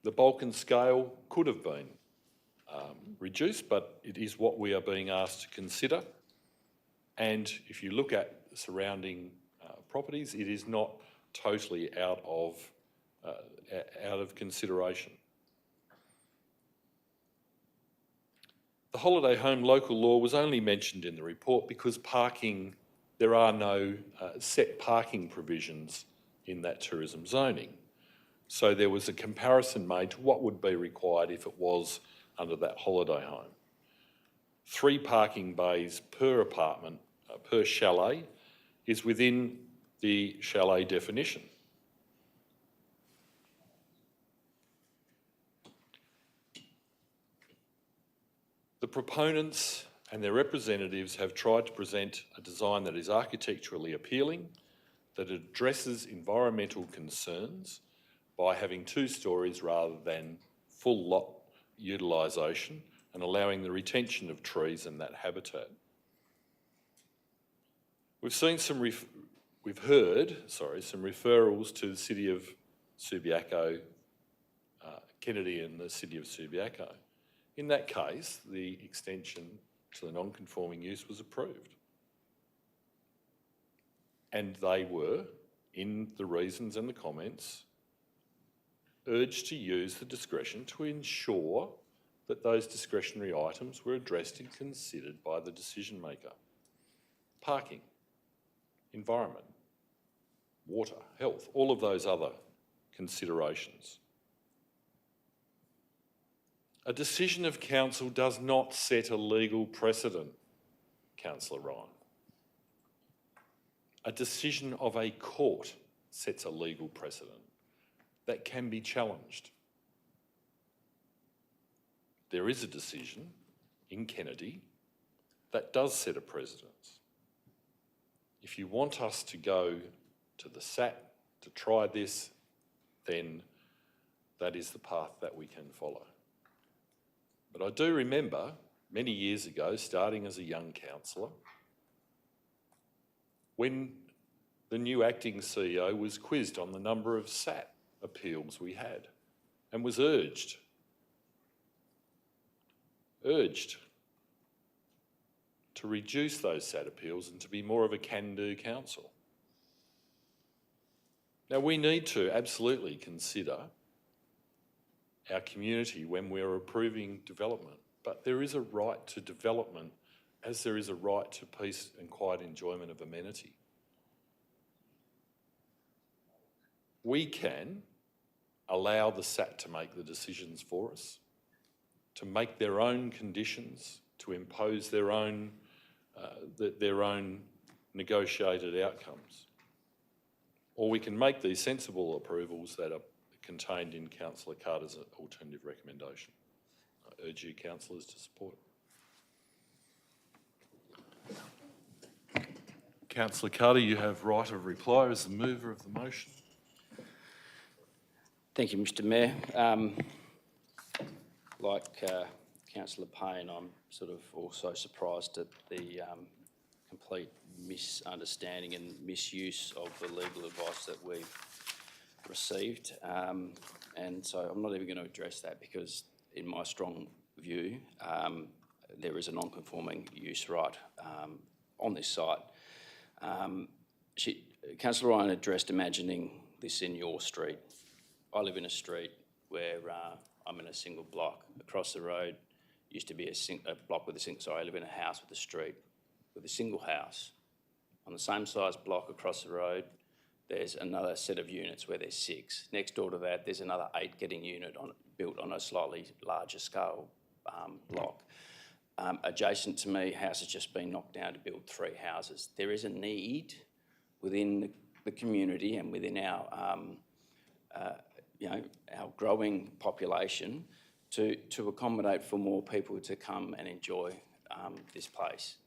The bulk and scale could have been reduced, but it is what we are being asked to consider. And if you look at surrounding properties, it is not totally out of consideration. The holiday home local law was only mentioned in the report because there are no set parking provisions in that tourism zoning. So there was a comparison made to what would be required if it was under that holiday home. 3 parking bays per apartment, per chalet, is within the chalet definition. The proponents and their representatives have tried to present a design that is architecturally appealing, that addresses environmental concerns by having 2 storeys rather than full lot utilisation and allowing the retention of trees and that habitat. We've heard some referrals to the City of Subiaco, Kennedy and the City of Subiaco. In that case, the extension to the non-conforming use was approved. And they were, in the reasons and the comments, urged to use the discretion to ensure that those discretionary items were addressed and considered by the decision maker. Parking, environment, water, health, all of those other considerations. A decision of council does not set a legal precedent, Councillor Ryan. A decision of a court sets a legal precedent that can be challenged. There is a decision in Kennedy that does set a precedent. If you want us to go to the SAT to try this, then that is the path that we can follow. But I do remember many years ago, starting as a young councillor, when the new acting CEO was quizzed on the number of SAT appeals we had and was urged to reduce those SAT appeals and to be more of a can-do council. Now, we need to absolutely consider our community when we're approving development, but there is a right to development as there is a right to peace and quiet enjoyment of amenity. We can allow the SAT to make the decisions for us, to make their own conditions, to impose their own negotiated outcomes. Or we can make these sensible approvals that are contained in Councillor Carter's alternative recommendation. I urge you, councillors, to support it. Councillor Carter, you have right of reply as the mover of the motion. Thank you, Mr Mayor. Like Councillor Payne, I'm sort of also surprised at the complete misunderstanding and misuse of the legal advice that we've received. And so I'm not even going to address that because in my strong view, there is a non-conforming use right on this site. Councillor Ryan addressed imagining this in your street. I live in a street where I'm in a single block. Across the road used to be a block with a single, sorry, I live in a house with a street with a single house. On the same size block across the road, there's another set of units where there's 6. Next door to that, there's another 8 getting built on a slightly larger scale block. Adjacent to me, house has just been knocked down to build 3 houses. There is a need within the community and within our, our growing population to accommodate for more people to come and enjoy this place.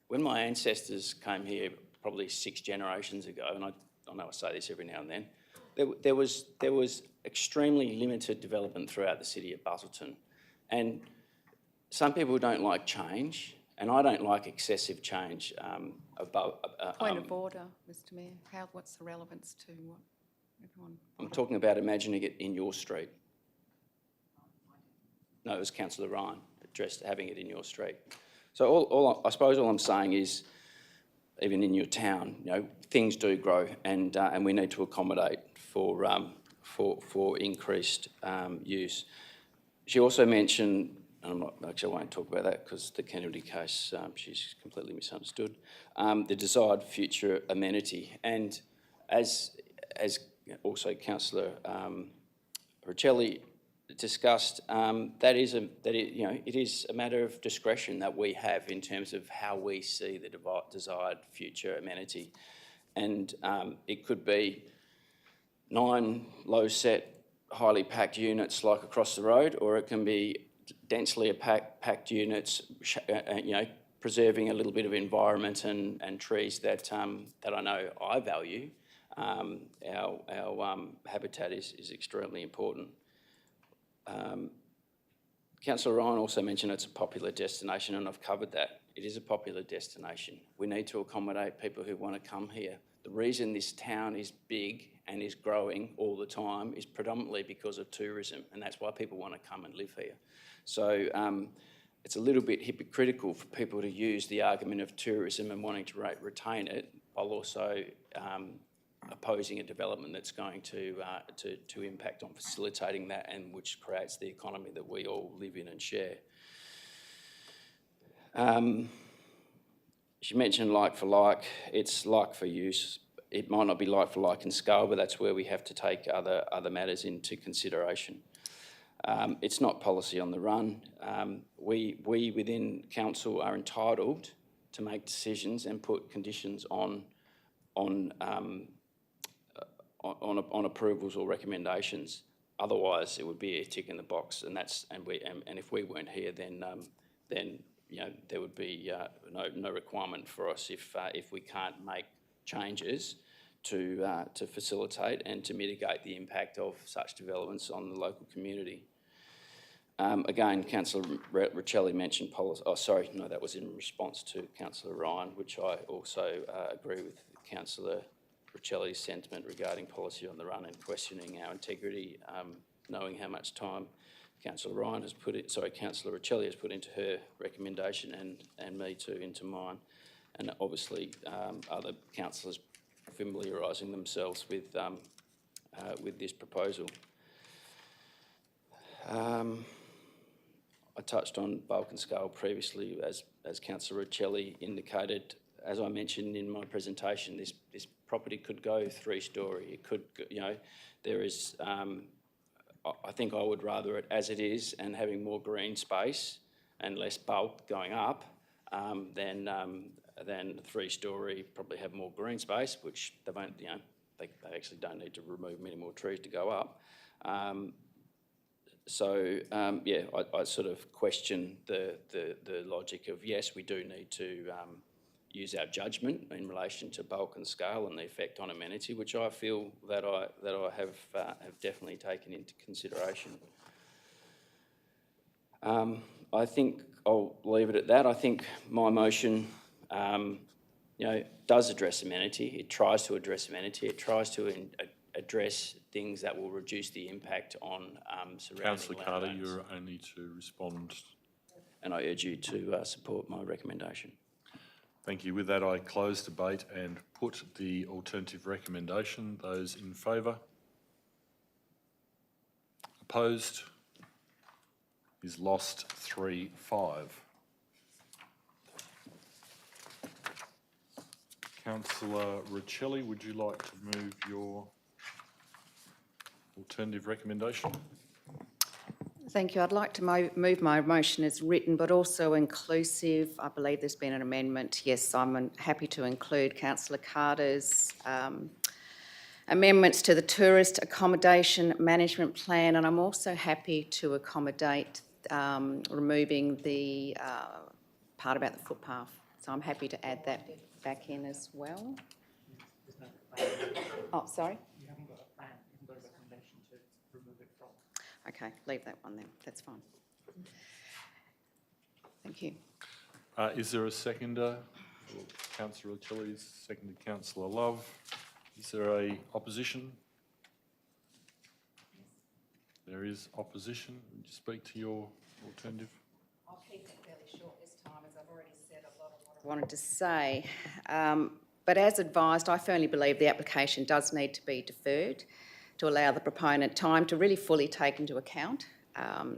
When my ancestors came here, probably 6 generations ago, and I know I say this every now and then, there was extremely limited development throughout the city of Busselton. And some people don't like change, and I don't like excessive change Point of order, Mr Mayor. What's the relevance to what everyone... I'm talking about imagining it in your street. No, it was Councillor Ryan addressed having it in your street. So I suppose all I'm saying is, even in your town, things do grow, and we need to accommodate for increased use. She also mentioned, and I won't talk about that because the Kennedy case, she's completely misunderstood, the desired future amenity. And as also Councillor Riccelli discussed, it is a matter of discretion that we have in terms of how we see the desired future amenity. And it could be 9 low-set, highly packed units like across the road, or it can be densely packed units, preserving a little bit of environment and trees that I know I value. Our habitat is extremely important. Councillor Ryan also mentioned it's a popular destination, and I've covered that. It is a popular destination. We need to accommodate people who want to come here. The reason this town is big and is growing all the time is predominantly because of tourism, and that's why people want to come and live here. So it's a little bit hypocritical for people to use the argument of tourism and wanting to retain it while also opposing a development that's going to impact on facilitating that, and which creates the economy that we all live in and share. She mentioned like for like. It's like for use. It might not be like for like in scale, but that's where we have to take other matters into consideration. It's not policy on the run. We within council are entitled to make decisions and put conditions on approvals or recommendations. Otherwise, it would be a tick in the box, and if we weren't here, then there would be no requirement for us if we can't make changes to facilitate and to mitigate the impact of such developments on the local community. Again, Councillor Riccelli mentioned policy. Oh, sorry, no, that was in response to Councillor Ryan, which I also agree with Councillor Riccelli's sentiment regarding policy on the run and questioning our integrity, knowing how much time Councillor Riccelli has put into her recommendation and me too into mine, and obviously other councillors familiarising themselves with this proposal. I touched on bulk and scale previously, as Councillor Riccelli indicated. As I mentioned in my presentation, this property could go 3-storey. It could, there is. I think I would rather it as it is and having more green space and less bulk going up than 3-storey. Probably have more green space, which they won't. They actually don't need to remove many more trees to go up. I sort of question the logic of, yes, we do need to use our judgment in relation to bulk and scale and the effect on amenity, which I feel that I have definitely taken into consideration. I think I'll leave it at that. I think my motion, does address amenity. It tries to address amenity. It tries to address things that will reduce the impact on surrounding Councillor Carter, landowners. you're only to respond. And I urge you to support my recommendation. Thank you. With that, I close debate and put the alternative recommendation. Those in favour? Opposed? Is lost 3-5. Councillor Riccelli, would you like to move your alternative recommendation? Thank you. I'd like to move my motion as written, but also inclusive. I believe there's been an amendment. Yes, I'm happy to include Councillor Carter's amendments to the tourist accommodation management plan, and I'm also happy to accommodate removing the part about the footpath. So I'm happy to add that back in as well. Oh, sorry? You haven't got a plan, you haven't got a recommendation to remove it from. Okay, leave that one then, that's fine. Thank you. Is there a seconder? Councillor Riccelli's seconded Councillor Love. Is there a opposition? There is opposition. Would you speak to your alternative? I'll keep it fairly short this time, as I've already said a lot of what I wanted to say. But as advised, I firmly believe the application does need to be deferred to allow the proponent time to really fully take into account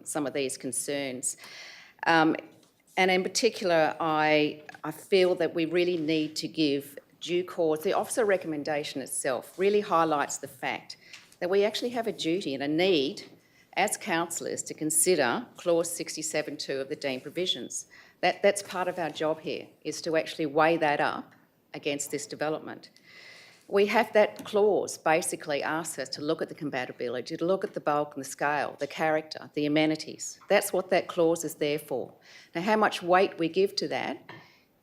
some of these concerns. And in particular, I feel that we really need to give due course. The officer recommendation itself really highlights the fact that we actually have a duty and a need as councillors to consider clause 67.2 of the deemed provisions. That's part of our job here, is to actually weigh that up against this development. We have that clause basically asks us to look at the compatibility, to look at the bulk and the scale, the character, the amenities. That's what that clause is there for. Now, how much weight we give to that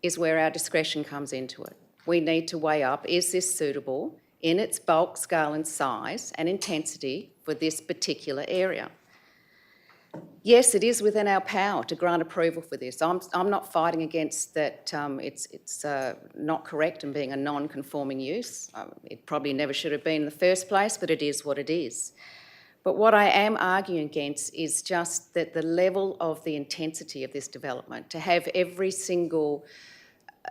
is where our discretion comes into it. We need to weigh up, is this suitable in its bulk, scale and size and intensity for this particular area? Yes, it is within our power to grant approval for this. I'm not fighting against that. It's not correct and being a non-conforming use. It probably never should have been in the first place, but it is what it is. But what I am arguing against is just that the level of the intensity of this development, to have every single,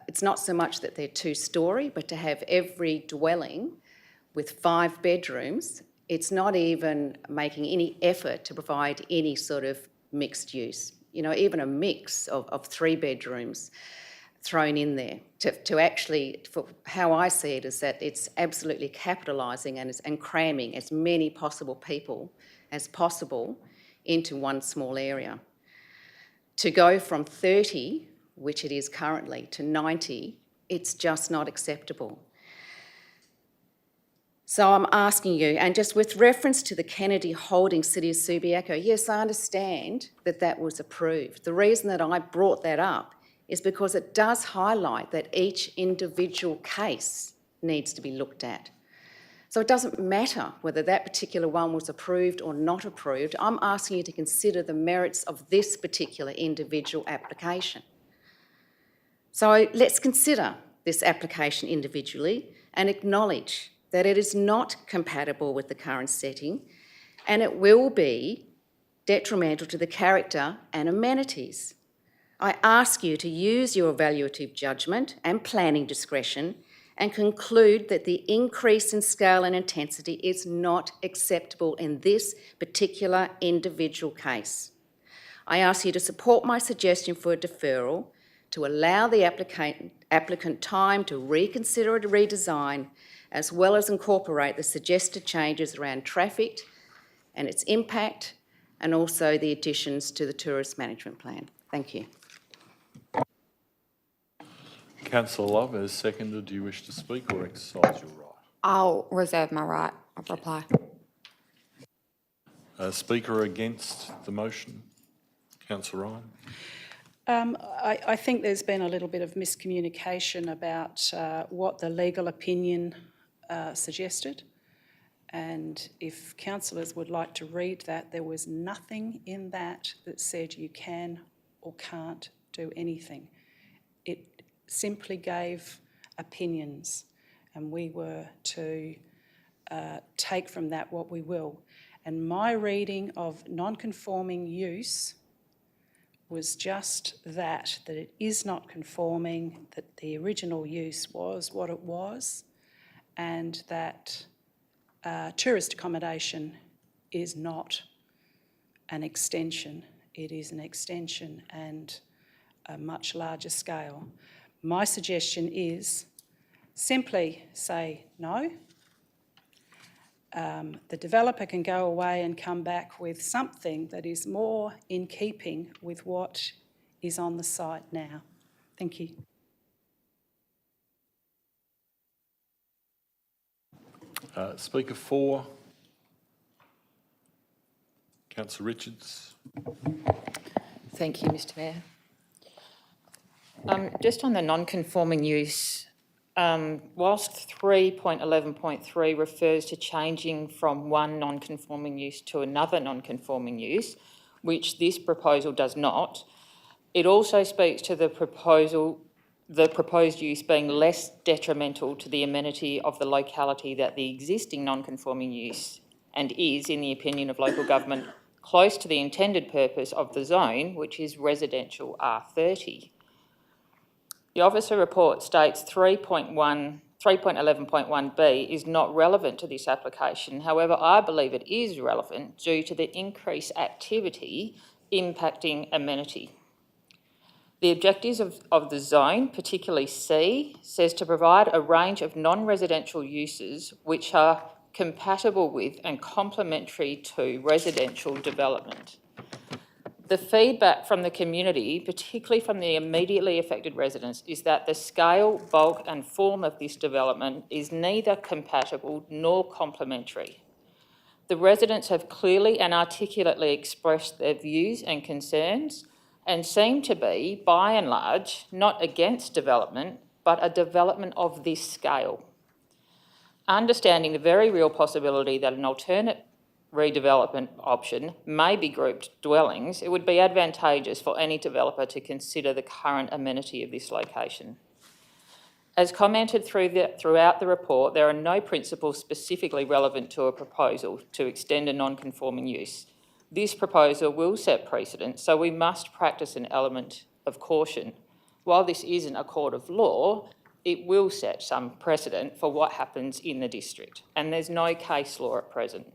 it's not so much that they're two-storey, but to have every dwelling with 5 bedrooms, it's not even making any effort to provide any sort of mixed use. You know, even a mix of 3 bedrooms thrown in there to actually, for how I see it, is that it's absolutely capitalising and cramming as many possible people as possible into one small area. To go from 30, which it is currently, to 90, it's just not acceptable. So I'm asking you, and just with reference to the Kennedy Holding City of Subiaco, yes, I understand that that was approved. The reason that I brought that up is because it does highlight that each individual case needs to be looked at. So it doesn't matter whether that particular one was approved or not approved. I'm asking you to consider the merits of this particular individual application. So let's consider this application individually and acknowledge that it is not compatible with the current setting and it will be detrimental to the character and amenities. I ask you to use your evaluative judgment and planning discretion and conclude that the increase in scale and intensity is not acceptable in this particular individual case. I ask you to support my suggestion for a deferral to allow the applicant time to reconsider a redesign, as well as incorporate the suggested changes around traffic and its impact, and also the additions to the tourist management plan. Thank you. Councillor Love, as seconded, do you wish to speak or exercise your right? I'll reserve my right of reply. Speaker against the motion? Councillor Ryan. I think there's been a little bit of miscommunication about what the legal opinion suggested. And if councillors would like to read that, there was nothing in that that said you can or can't do anything. It simply gave opinions, and we were to take from that what we will. And my reading of non-conforming use was just that it is not conforming, that the original use was what it was, and that tourist accommodation is not an extension. It is an extension and a much larger scale. My suggestion is simply say no. The developer can go away and come back with something that is more in keeping with what is on the site now. Thank you. Speaker 4, Councillor Richards. Thank you, Mr Mayor. Just on the non-conforming use, whilst 3.11.3 refers to changing from one non-conforming use to another non-conforming use, which this proposal does not, it also speaks to the proposed use being less detrimental to the amenity of the locality that the existing non-conforming use, and is, in the opinion of local government, close to the intended purpose of the zone, which is residential R30. The officer report states 3.11.1b is not relevant to this application. However, I believe it is relevant due to the increased activity impacting amenity. The objectives of the zone, particularly C, says to provide a range of non-residential uses which are compatible with and complementary to residential development. The feedback from the community, particularly from the immediately affected residents, is that the scale, bulk and form of this development is neither compatible nor complementary. The residents have clearly and articulately expressed their views and concerns and seem to be, by and large, not against development, but a development of this scale. Understanding the very real possibility that an alternate redevelopment option may be grouped dwellings, it would be advantageous for any developer to consider the current amenity of this location. As commented throughout the report, there are no principles specifically relevant to a proposal to extend a non-conforming use. This proposal will set precedent, so we must practice an element of caution. While this isn't a court of law, it will set some precedent for what happens in the district, and there's no case law at present.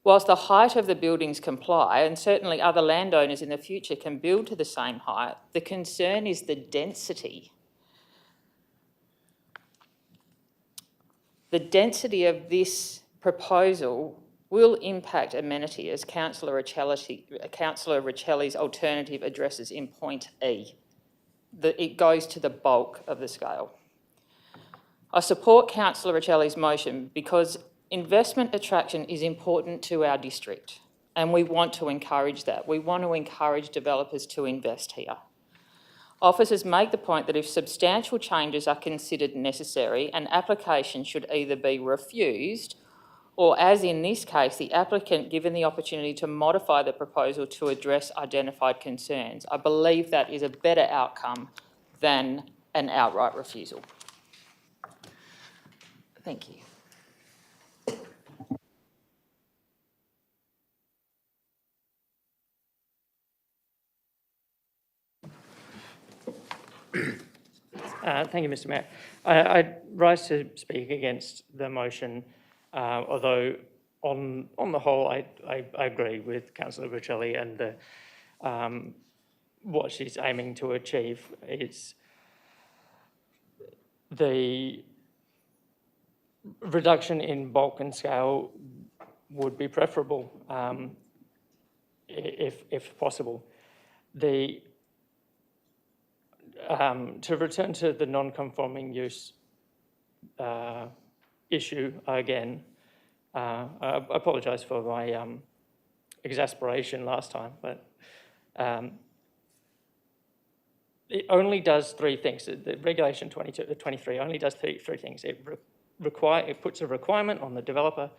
Whilst the height of the buildings comply, and certainly other landowners in the future can build to the same height, the concern is the density. The density of this proposal will impact amenity, as Councillor Riccelli's alternative addresses in point E. It goes to the bulk of the scale. I support Councillor Riccelli's motion because investment attraction is important to our district, and we want to encourage that. We want to encourage developers to invest here. Officers make the point that if substantial changes are considered necessary, an application should either be refused or, as in this case, the applicant given the opportunity to modify the proposal to address identified concerns. I believe that is a better outcome than an outright refusal. Thank you. Thank you, Mr Mayor. I rise to speak against the motion, although on the whole I agree with Councillor Riccelli and what she's aiming to achieve is the reduction in bulk and scale would be preferable if possible. To return to the non-conforming use issue again, I apologise for my exasperation last time, but it only does three things. The regulation 23 only does three things. It it puts a requirement on the developer,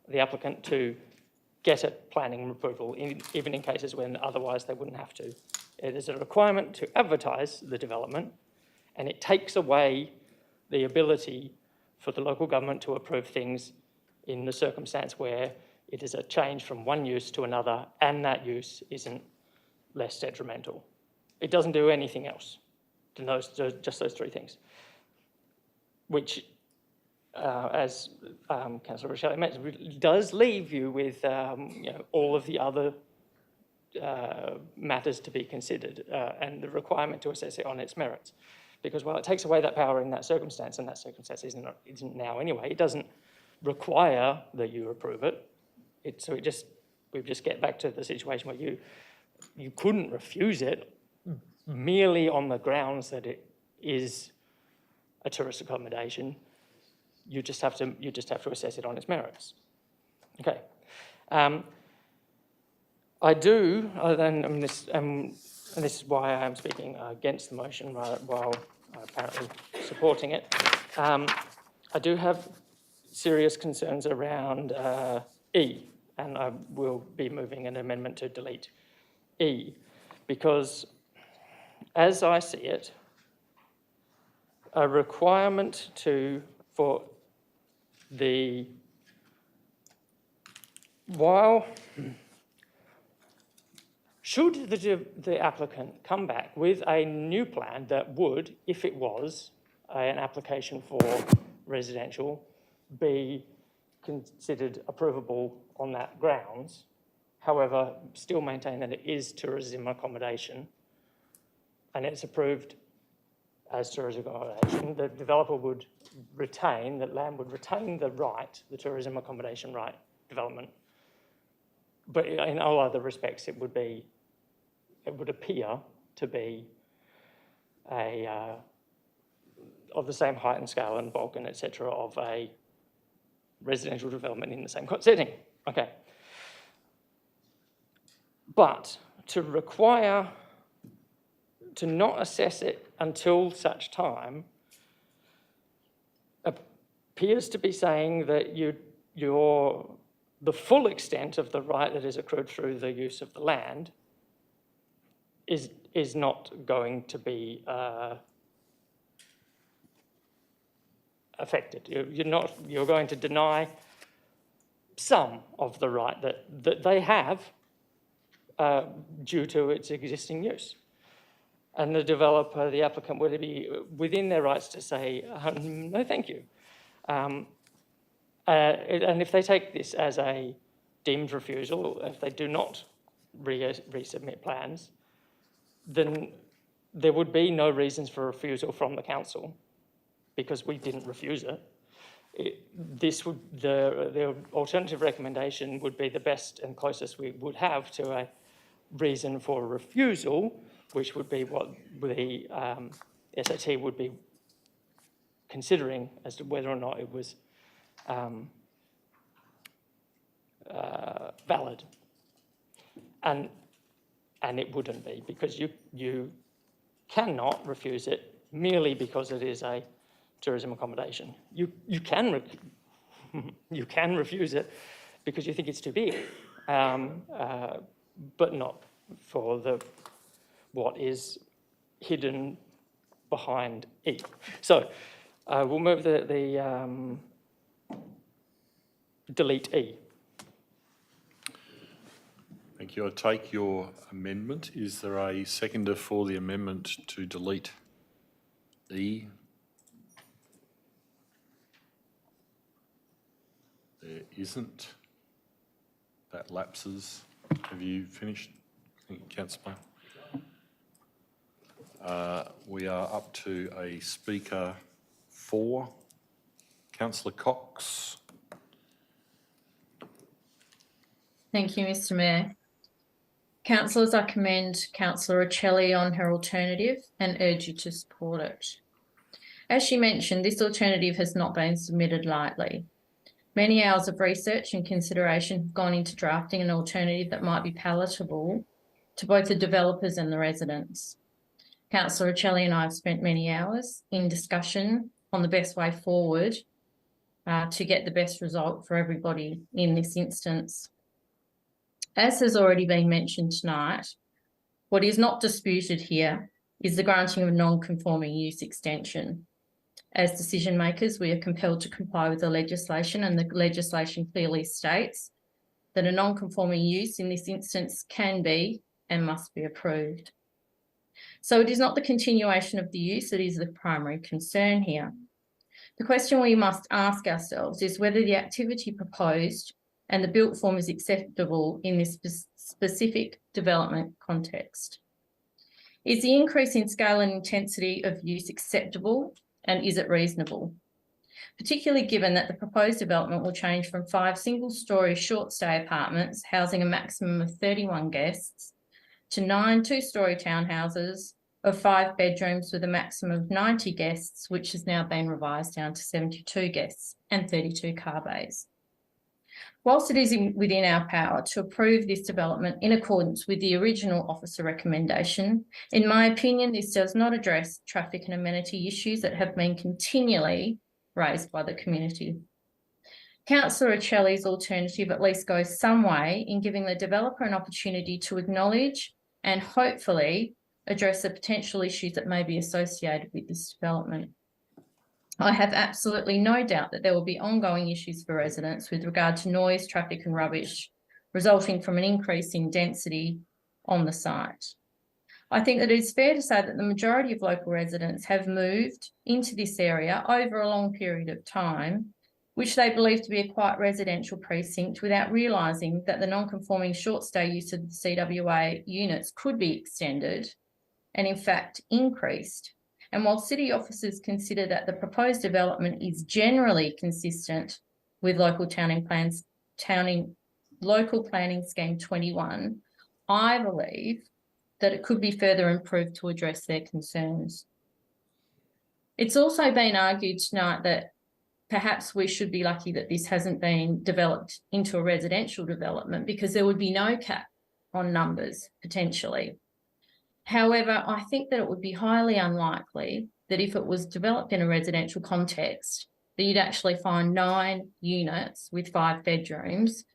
the applicant, to get a planning approval, even in cases when otherwise they wouldn't have to. It is a requirement to advertise the development, and it takes away the ability for the local government to approve things in the circumstance where it is a change from one use to another and that use isn't less detrimental. It doesn't do anything else than just those three things, which, as Councillor Rochelle mentioned, does leave you with all of the other matters to be considered and the requirement to assess it on its merits. Because while it takes away that power in that circumstance, and that circumstance isn't now anyway, it doesn't require that you approve it. We just get back to the situation where you couldn't refuse it merely on the grounds that it is a tourist accommodation. You just have to assess it on its merits. Okay. And this is why I am speaking against the motion while apparently supporting it. I do have serious concerns around E, and I will be moving an amendment to delete E, because as I see it, a requirement for the, while, should the applicant come back with a new plan that would, if it was an application for residential, be considered approvable on that grounds, however, still maintain that it is tourism accommodation and it's approved as tourism accommodation, the developer would retain, that land would retain the right, the tourism accommodation right, development. But in all other respects, it would appear to be of the same height and scale and bulk and etc. of a residential development in the same setting. Okay. But to require, to not assess it until such time appears to be saying that the full extent of the right that is accrued through the use of the land is not going to be affected. You're going to deny some of the right that they have due to its existing use. And the developer, the applicant, would be within their rights to say, no, thank you. And if they take this as a deemed refusal, if they do not resubmit plans, then there would be no reasons for refusal from the council because we didn't refuse it. The alternative recommendation would be the best and closest we would have to a reason for refusal, which would be what the SAT would be considering as to whether or not it was valid. And it wouldn't be, because you cannot refuse it merely because it is a tourism accommodation. You can refuse it because you think it's too big, but not for what is hidden behind E. So we'll move the delete E. Thank you. I take your amendment. Is there a seconder for the amendment to delete E? There isn't. That lapses. Have you finished? Thank you, Councillor. We are up to a speaker 4. Councillor Cox. Thank you, Mr. Mayor. Councillors, I commend Councillor Rochelle on her alternative and urge you to support it. As she mentioned, this alternative has not been submitted lightly. Many hours of research and consideration have gone into drafting an alternative that might be palatable to both the developers and the residents. Councillor Rochelle and I have spent many hours in discussion on the best way forward to get the best result for everybody in this instance. As has already been mentioned tonight, what is not disputed here is the granting of non-conforming use extension. As decision makers, we are compelled to comply with the legislation, and the legislation clearly states that a non-conforming use in this instance can be and must be approved. So it is not the continuation of the use that is the primary concern here. The question we must ask ourselves is whether the activity proposed and the built form is acceptable in this specific development context. Is the increase in scale and intensity of use acceptable, and is it reasonable? Particularly given that the proposed development will change from 5 single-storey short-stay apartments housing a maximum of 31 guests to 9 two-storey townhouses of 5 bedrooms with a maximum of 90 guests, which has now been revised down to 72 guests and 32 car bays. Whilst it is within our power to approve this development in accordance with the original officer recommendation, in my opinion, this does not address traffic and amenity issues that have been continually raised by the community. Councillor Riccielli's alternative at least goes some way in giving the developer an opportunity to acknowledge and hopefully address the potential issues that may be associated with this development. I have absolutely no doubt that there will be ongoing issues for residents with regard to noise, traffic and rubbish resulting from an increase in density on the site. I think that it is fair to say that the majority of local residents have moved into this area over a long period of time, which they believe to be a quiet residential precinct, without realising that the non-conforming short stay use of the CWA units could be extended and in fact increased. And while city officers consider that the proposed development is generally consistent with local planning scheme 21, I believe that it could be further improved to address their concerns. It's also been argued tonight that perhaps we should be lucky that this hasn't been developed into a residential development, because there would be no cap on numbers potentially. However, I think that it would be highly unlikely that if it was developed in a residential context, that you'd actually find 9 units with 5 bedrooms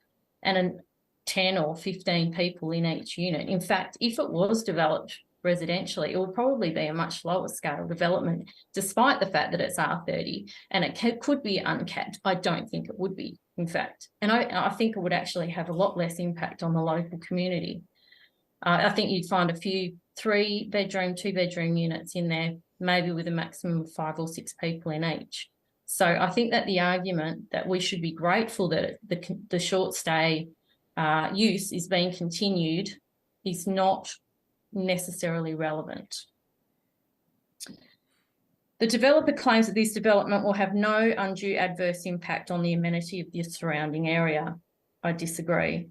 and 10 or 15 people in each unit. In fact, if it was developed residentially, it would probably be a much lower scale development, despite the fact that it's R30 and it could be uncapped. I don't think it would be, in fact. And I think it would actually have a lot less impact on the local community. I think you'd find a few 3-bedroom, 2-bedroom units in there, maybe with a maximum of 5 or 6 people in each. So I think that the argument that we should be grateful that the short stay use is being continued is not necessarily relevant. The developer claims that this development will have no undue adverse impact on the amenity of the surrounding area. I disagree.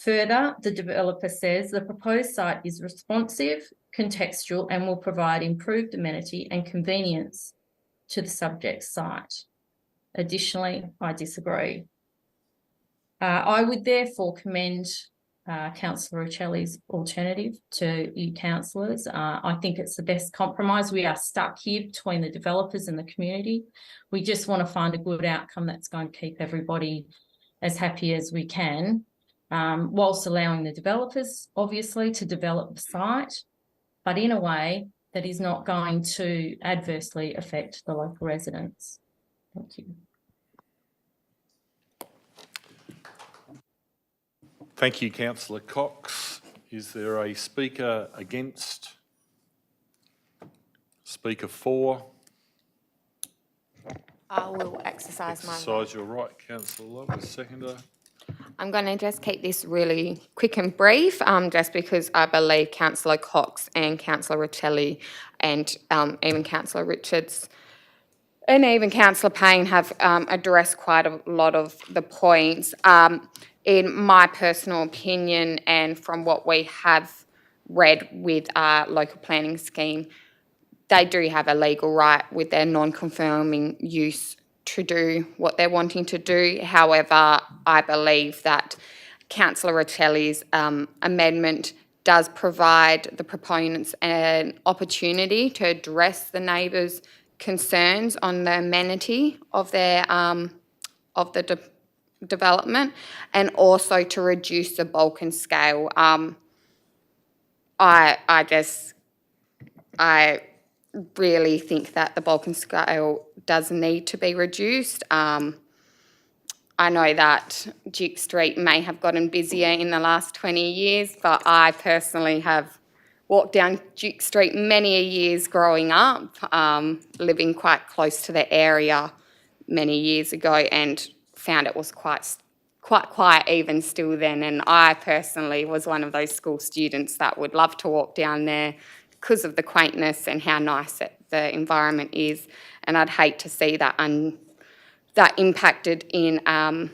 Further, the developer says the proposed site is responsive, contextual, and will provide improved amenity and convenience to the subject site. Additionally, I disagree. I would therefore commend Councillor Riccielli's alternative to you councillors. I think it's the best compromise. We are stuck here between the developers and the community. We just want to find a good outcome that's going to keep everybody as happy as we can, whilst allowing the developers, obviously, to develop the site, but in a way that is not going to adversely affect the local residents. Thank you. Thank you, Councillor Cox. Is there a speaker against? Speaker for? I will exercise my right. Exercise your right, Councillor Love, as seconder. I'm going to just keep this really quick and brief, just because I believe Councillor Cox and Councillor Riccielli and even Councillor Richards and even Councillor Payne have addressed quite a lot of the points. In my personal opinion, and from what we have read with our local planning scheme, they do have a legal right with their non-conforming use to do what they're wanting to do. However, I believe that Councillor Riccielli's amendment does provide the proponents an opportunity to address the neighbours' concerns on the amenity of their development, and also to reduce the bulk and scale. I really think that the bulk and scale does need to be reduced. I know that Duke Street may have gotten busier in the last 20 years, but I personally have walked down Duke Street many years growing up, living quite close to the area many years ago, and found it was quite quiet even still then. And I personally was one of those school students that would love to walk down there because of the quaintness and how nice the environment is. And I'd hate to see that that impacted in a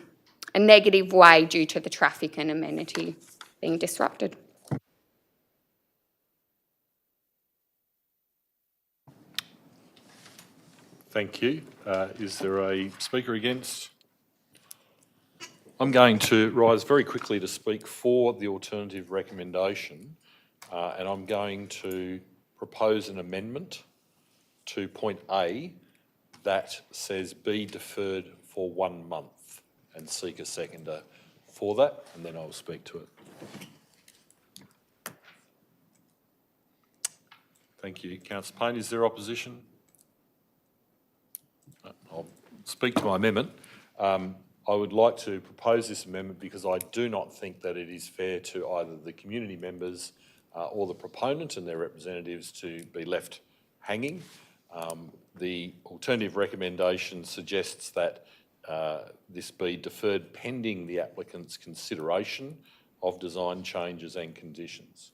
negative way due to the traffic and amenity being disrupted. Thank you. Is there a speaker against? I'm going to rise very quickly to speak for the alternative recommendation, and I'm going to propose an amendment to point A that says be deferred for 1 month, and seek a seconder for that, and then I'll speak to it. Thank you. Councillor Payne, is there opposition? I'll speak to my amendment. I would like to propose this amendment because I do not think that it is fair to either the community members or the proponent and their representatives to be left hanging. The alternative recommendation suggests that this be deferred pending the applicant's consideration of design changes and conditions.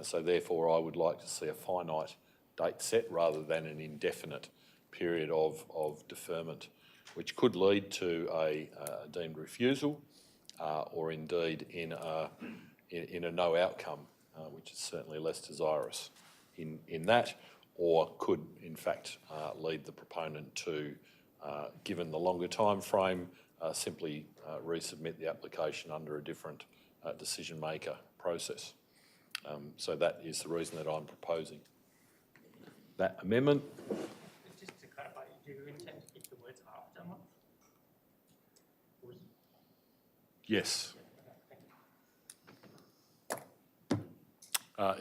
So therefore, I would like to see a finite date set rather than an indefinite period of deferment, which could lead to a deemed refusal or indeed in a no outcome, which is certainly less desirous in that, or could in fact lead the proponent to, given the longer time frame, simply resubmit the application under a different decision maker process. So that is the reason that I'm proposing that amendment. Just to clarify, do you intend to keep the words after a month? Yes.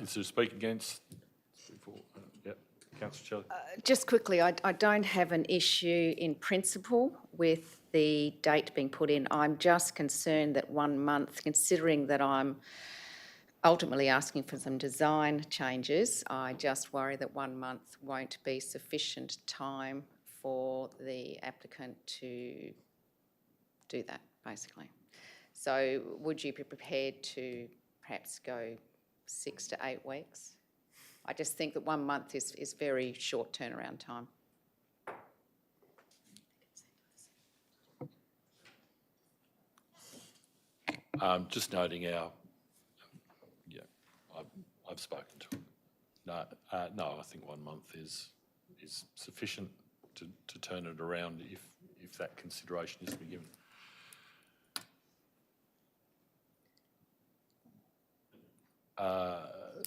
Is there a speak against? Yep, Councillor Shelley. Just quickly, I don't have an issue in principle with the date being put in. I'm just concerned that 1 month, considering that I'm ultimately asking for some design changes, I just worry that 1 month won't be sufficient time for the applicant to do that, basically. So would you be prepared to perhaps go 6 to 8 weeks? I just think that 1 month is very short turnaround time. Just noting I've spoken to him. No, I think 1 month is sufficient to turn it around if that consideration is to be given.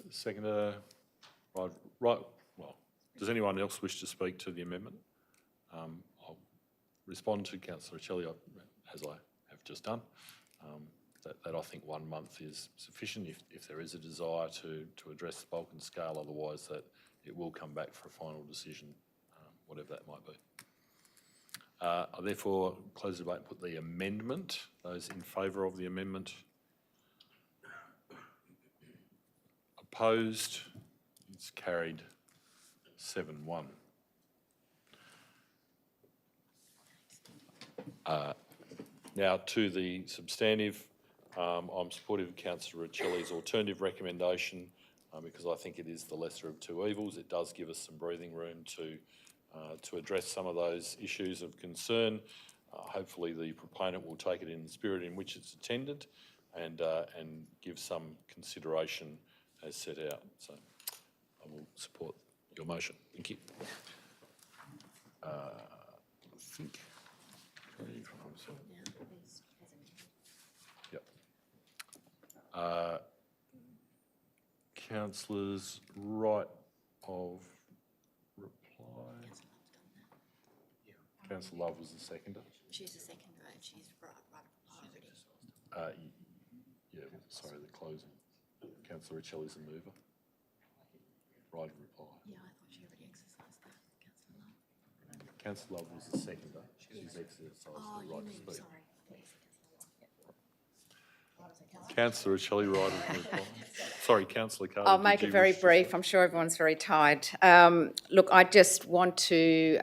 Seconder, right. Well, does anyone else wish to speak to the amendment? I'll respond to Councillor Shelley, as I have just done. That I think 1 month is sufficient if there is a desire to address the bulk and scale, otherwise that it will come back for a final decision, whatever that might be. I therefore close the debate and put the amendment. Those in favour of the amendment? Opposed? It's carried 7-1. Now to the substantive. I'm supportive of Councillor Riccielli's alternative recommendation because I think it is the lesser of two evils. It does give us some breathing room to address some of those issues of concern. Hopefully the proponent will take it in the spirit in which it's intended and give some consideration as set out. So I will support your motion. Thank you. I think. Yep. Councillors' right of reply. Councillor Love was the seconder. She's the second, and she's right already. Yeah, sorry, the closing. Councillor Riccielli's the mover. Right of reply. Yeah, I thought she already exercised that, councillor Love. Councillor Love was the seconder. She's exercised Oh, the you right to mean, speak. sorry. Councillor Riccielli, right of reply. Sorry, Councillor Carter. I'll did make you it very wish to brief. say- I'm sure everyone's very tired. Look, I just want to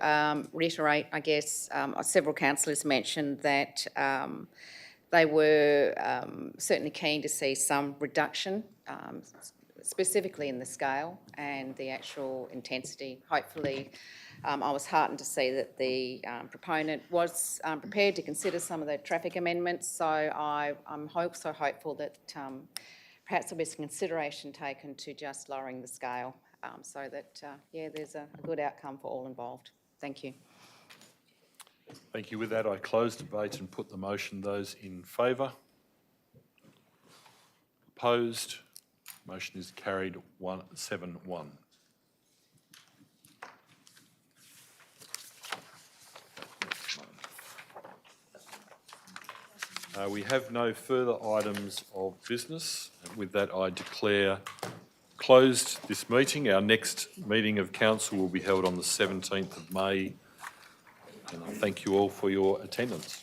reiterate, I guess, several councillors mentioned that they were certainly keen to see some reduction, specifically in the scale and the actual intensity. Hopefully, I was heartened to see that the proponent was prepared to consider some of the traffic amendments, so I'm hopeful that perhaps there'll be some consideration taken to just lowering the scale so that, there's a good outcome for all involved. Thank you. Thank you. With that, I close debate and put the motion. Those in favour? Opposed? Motion is carried 7-1. We have no further items of business. With that, I declare closed this meeting. Our next meeting of council will be held on the 17th of May. And I thank you all for your attendance.